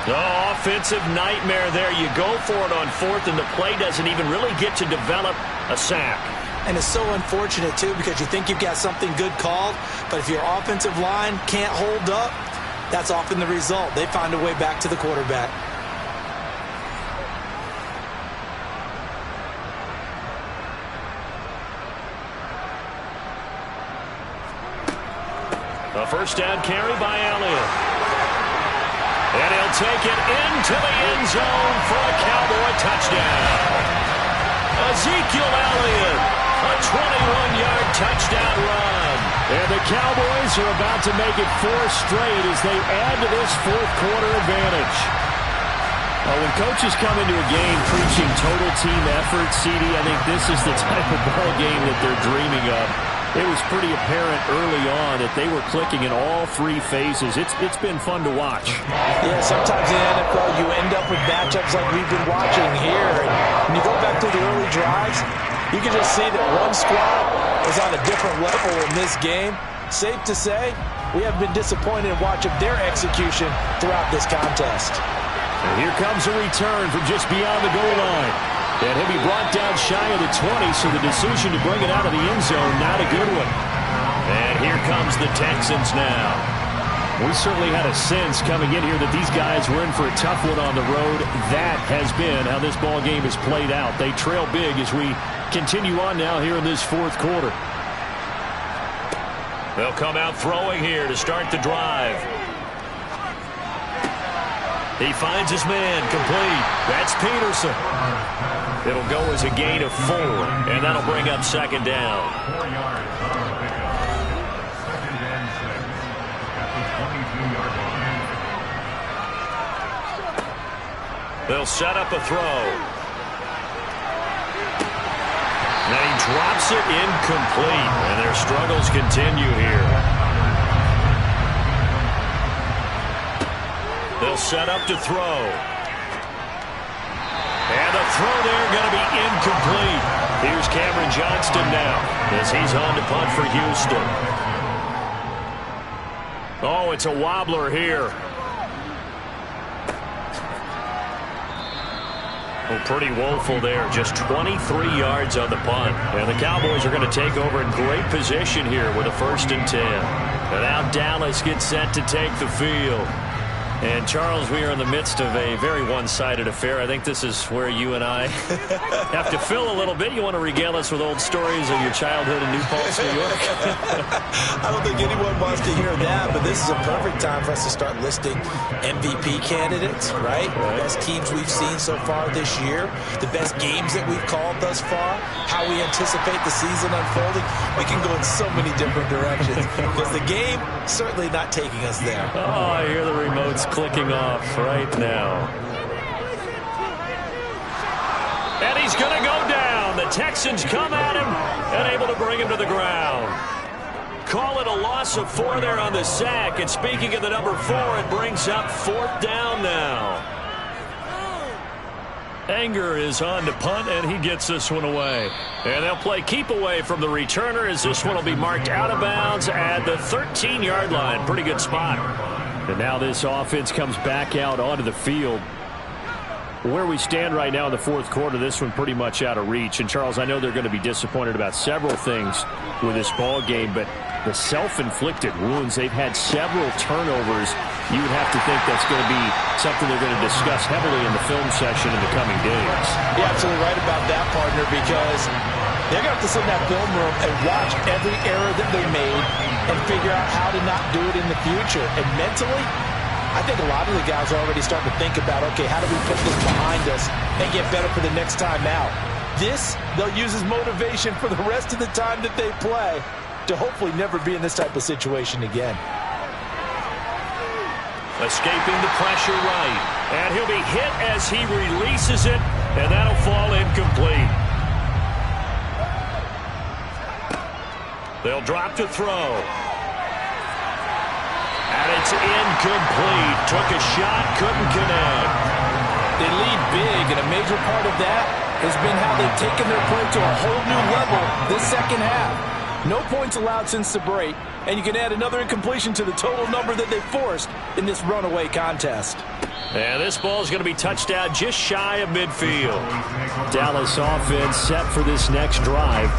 Oh, offensive nightmare there. You go for it on 4th, and the play doesn't even really get to develop a sack. And it's so unfortunate, too, because you think you've got something good called, but if your offensive line can't hold up, that's often the result. They find a way back to the quarterback. A 1st down carry by Elliott. And he'll take it into the end zone for a Cowboy touchdown. Ezekiel Elliott, a 21-yard touchdown run. And the Cowboys are about to make it 4 straight as they add to this 4th quarter advantage. When coaches come into a game preaching total team effort, CD, I think this is the type of ball game that they're dreaming of. It was pretty apparent early on that they were clicking in all 3 phases. It's been fun to watch. Yeah, sometimes in the NFL you end up with matchups like we've been watching here. And when you go back to the early drives, you can just see that one squad is on a different level in this game. Safe to say, we have been disappointed in watching their execution throughout this contest. And here comes a return from just beyond the goal line. And he'll be brought down shy of the 20, so the decision to bring it out of the end zone, not a good one. And here comes the Texans now. We certainly had a sense coming in here that these guys were in for a tough one on the road. That has been how this ball game has played out. They trail big as we continue on now here in this 4th quarter. They'll come out throwing here to start the drive. He finds his man, complete. That's Peterson. It'll go as a gain of 4, and that'll bring up 2nd down. They'll set up a throw. And he drops it incomplete. And their struggles continue here. They'll set up to throw. And the throw there going to be incomplete. Here's Cameron Johnston now as he's on to punt for Houston. Oh, it's a wobbler here. Oh, pretty woeful there. Just 23 yards on the punt. And the Cowboys are going to take over in great position here with a 1st and 10. And now Dallas gets set to take the field. And, Charles, we are in the midst of a very one-sided affair. I think this is where you and I have to fill a little bit. You want to regale us with old stories of your childhood in New Paltz, New York? I don't think anyone wants to hear that, but this is a perfect time for us to start listing MVP candidates, right? The best teams we've seen so far this year, the best games that we've called thus far, how we anticipate the season unfolding. We can go in so many different directions because the game certainly not taking us there. Oh, I hear the remotes clicking off right now. And he's going to go down. The Texans come at him and able to bring him to the ground. Call it a loss of 4 there on the sack. And speaking of the number 4, it brings up 4th down now. Anger is on to punt, and he gets this one away. And they'll play keep away from the returner as this one will be marked out of bounds at the 13-yard line. Pretty good spot. And now this offense comes back out onto the field. Where we stand right now in the 4th quarter, this one pretty much out of reach. And, Charles, I know they're going to be disappointed about several things with this ball game, but the self-inflicted wounds, they've had several turnovers. You would have to think that's going to be something they're going to discuss heavily in the film session in the coming days. You're absolutely right about that, partner, because they're going to have to sit in that film room and watch every error that they made and figure out how to not do it in the future. And mentally, I think a lot of the guys are already starting to think about, okay, how do we put this behind us and get better for the next time out? This, they'll use as motivation for the rest of the time that they play to hopefully never be in this type of situation again. Escaping the pressure right. And he'll be hit as he releases it, and that'll fall incomplete. They'll drop to throw. And it's incomplete. Took a shot, couldn't connect. They lead big, and a major part of that has been how they've taken their play to a whole new level this second half. No points allowed since the break, and you can add another incompletion to the total number that they forced in this runaway contest. And this ball is going to be touched out just shy of midfield. Dallas offense set for this next drive.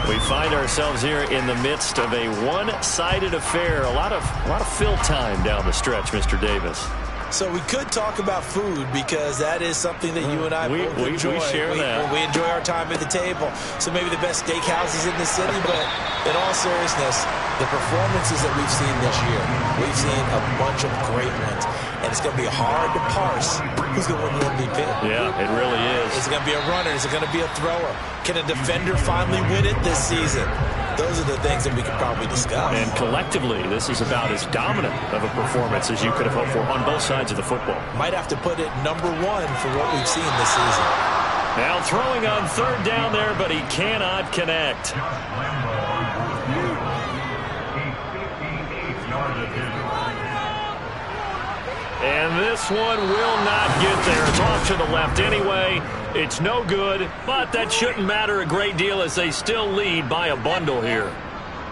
We find ourselves here in the midst of a one-sided affair. A lot of fill time down the stretch, Mr. Davis. So we could talk about food because that is something that you and I both enjoy. We share that. We enjoy our time at the table. So maybe the best steakhouses in the city, but in all seriousness, the performances that we've seen this year, we've seen a bunch of great ones. And it's going to be hard to parse who's going to win the MVP. Yeah, it really is. Is it going to be a runner? Is it going to be a thrower? Can a defender finally win it this season? Those are the things that we could probably discuss. And collectively, this is about as dominant of a performance as you could have hoped for on both sides of the football. Might have to put it #1 for what we've seen this season. Now throwing on 3rd down there, but he cannot connect. And this one will not get there. It's off to the left anyway. It's no good, but that shouldn't matter a great deal as they still lead by a bundle here.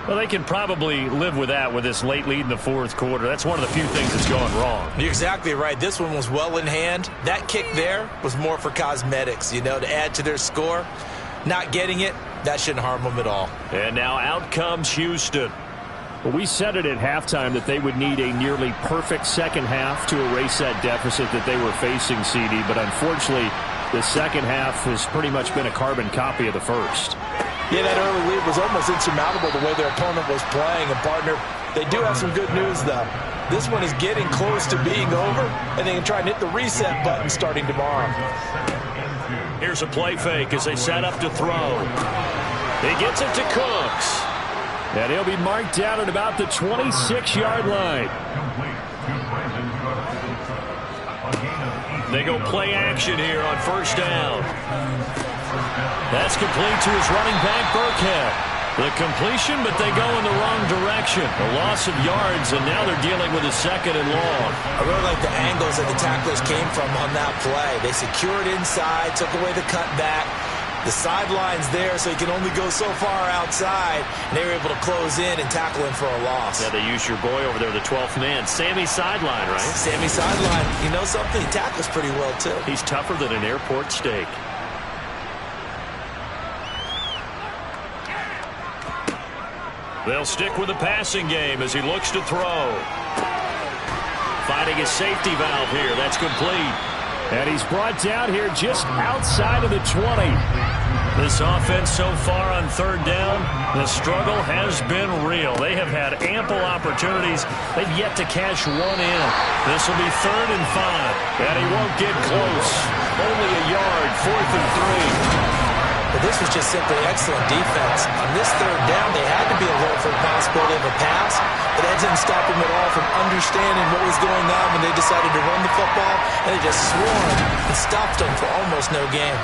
Well, they can probably live with that with this late lead in the 4th quarter. That's one of the few things that's going wrong. You're exactly right. This one was well in hand. That kick there was more for cosmetics, you know, to add to their score. Not getting it, that shouldn't harm them at all. And now out comes Houston. Well, we said it at halftime that they would need a nearly perfect second half to erase that deficit that they were facing, CD, but unfortunately, the second half has pretty much been a carbon copy of the first. Yeah, that early lead was almost insurmountable the way their opponent was playing. And, partner, they do have some good news, though. This one is getting close to being over, and they can try and hit the reset button starting tomorrow. Here's a play fake as they set up to throw. He gets it to Cooks. And he'll be marked down at about the 26-yard line. They go play action here on first down. That's complete to his running back, Burkhead. The completion, but they go in the wrong direction. A loss of yards, and now they're dealing with a second and long. I really like the angles that the tacklers came from on that play. They secured inside, took away the cutback. The sideline's there, so he can only go so far outside. And they were able to close in and tackle him for a loss. Yeah, they used your boy over there, the 12th man. Sammy sideline, right? Sammy sideline. You know something? He tackles pretty well, too. He's tougher than an airport steak. They'll stick with the passing game as he looks to throw. Finding his safety valve here. That's complete. And he's brought down here just outside of the 20. This offense so far on third down, the struggle has been real. They have had ample opportunities. They've yet to cash one in. This will be 3rd and 5. And he won't get close. Only a yard, 4th and 3. But this was just simply excellent defense. On this third down, they had to be alert for the possibility of a pass, but that didn't stop them at all from understanding what was going on when they decided to run the football, and they just swarmed and stopped them for almost no gain.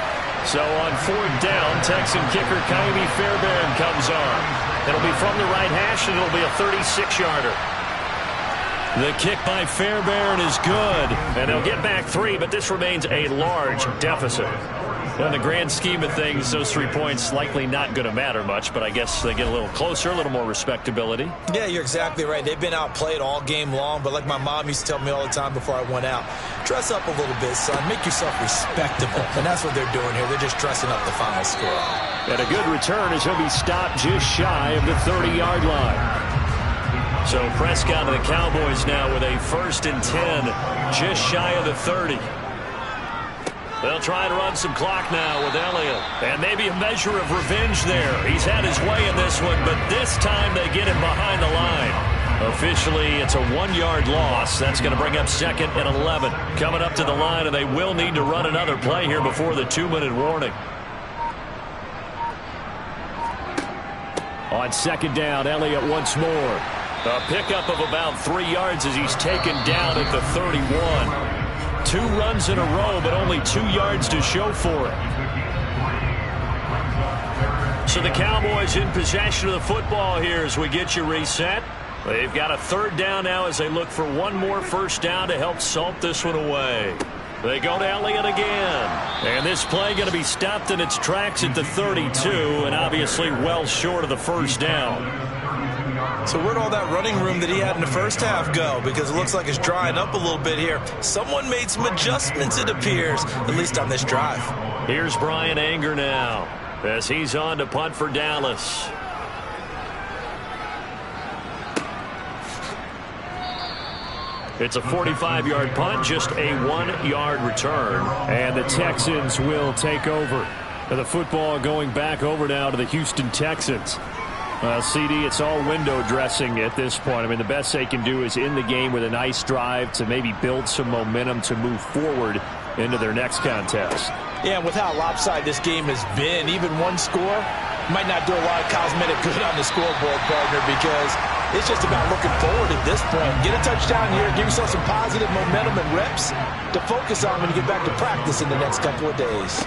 So on 4th down, Texan kicker Kaimi Fairbairn comes on. It'll be from the right hash, and it'll be a 36-yarder. The kick by Fairbairn is good, and they'll get back 3, but this remains a large deficit. In the grand scheme of things, those 3 points likely not going to matter much, but I guess they get a little closer, a little more respectability. Yeah, you're exactly right. They've been outplayed all game long, but like my mom used to tell me all the time before I went out, dress up a little bit, son. Make yourself respectable. And that's what they're doing here. They're just dressing up the final score. And a good return as he'll be stopped just shy of the 30-yard line. So Prescott and the Cowboys now with a 1st and 10, just shy of the 30. They'll try to run some clock now with Elliott. And maybe a measure of revenge there. He's had his way in this one, but this time they get him behind the line. Officially, it's a 1-yard loss. That's going to bring up 2nd and 11. Coming up to the line, and they will need to run another play here before the 2-minute warning. On 2nd down, Elliott once more. A pickup of about 3 yards as he's taken down at the 31. 2 runs in a row, but only 2 yards to show for it. So the Cowboys in possession of the football here as we get you reset. They've got a 3rd down now as they look for one more 1st down to help salt this one away. They go to Elliott again. And this play going to be stopped in its tracks at the 32, and obviously well short of the 1st down. So where'd all that running room that he had in the first half go? Because it looks like it's drying up a little bit here. Someone made some adjustments, it appears, at least on this drive. Here's Brian Anger now as he's on to punt for Dallas. It's a 45-yard punt, just a 1-yard return. And the Texans will take over. The football going back over now to the Houston Texans. CD, it's all window dressing at this point. I mean, the best they can do is in the game with a nice drive to maybe build some momentum to move forward into their next contest. Yeah, and with how lopsided this game has been, even one score might not do a lot of cosmetic good on the scoreboard, partner, because it's just about looking forward at this point. Get a touchdown here, give yourself some positive momentum and reps to focus on when you get back to practice in the next couple of days.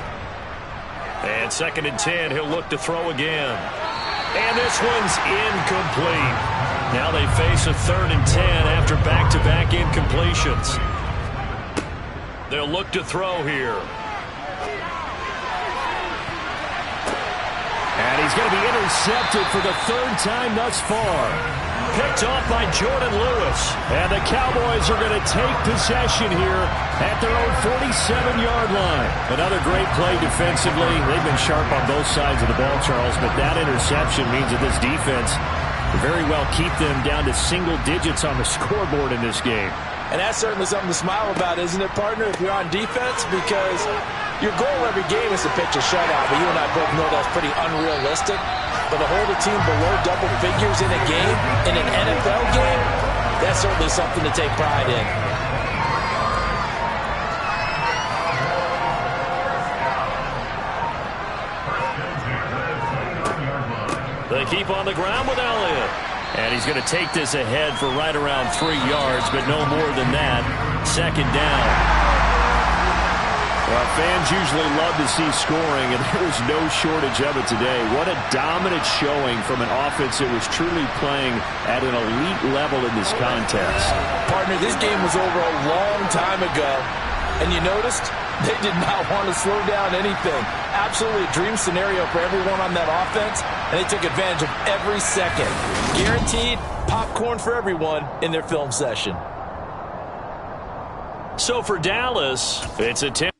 And 2nd and 10, he'll look to throw again. And this one's incomplete. Now they face a 3rd and 10 after back-to-back incompletions. They'll look to throw here. And he's going to be intercepted for the 3rd time thus far. Picked off by Jordan Lewis. And the Cowboys are going to take possession here at their own 47-yard line. Another great play defensively. They've been sharp on both sides of the ball, Charles, but that interception means that this defense will very well keep them down to single digits on the scoreboard in this game. And that's certainly something to smile about, isn't it, partner, if you're on defense? Because your goal every game is to pitch a shutout, but you and I both know that's pretty unrealistic. But to hold a team below double figures in a game, in an NFL game, that's certainly something to take pride in. They keep on the ground with Elliott. And he's going to take this ahead for right around 3 yards, but no more than that. 2nd down. Well, fans usually love to see scoring, and there was no shortage of it today. What a dominant showing from an offense that was truly playing at an elite level in this contest. Partner, this game was over a long time ago, and you noticed they did not want to slow down anything. Absolutely a dream scenario for everyone on that offense, and they took advantage of every second. Guaranteed popcorn for everyone in their film session. So for Dallas, it's a 10.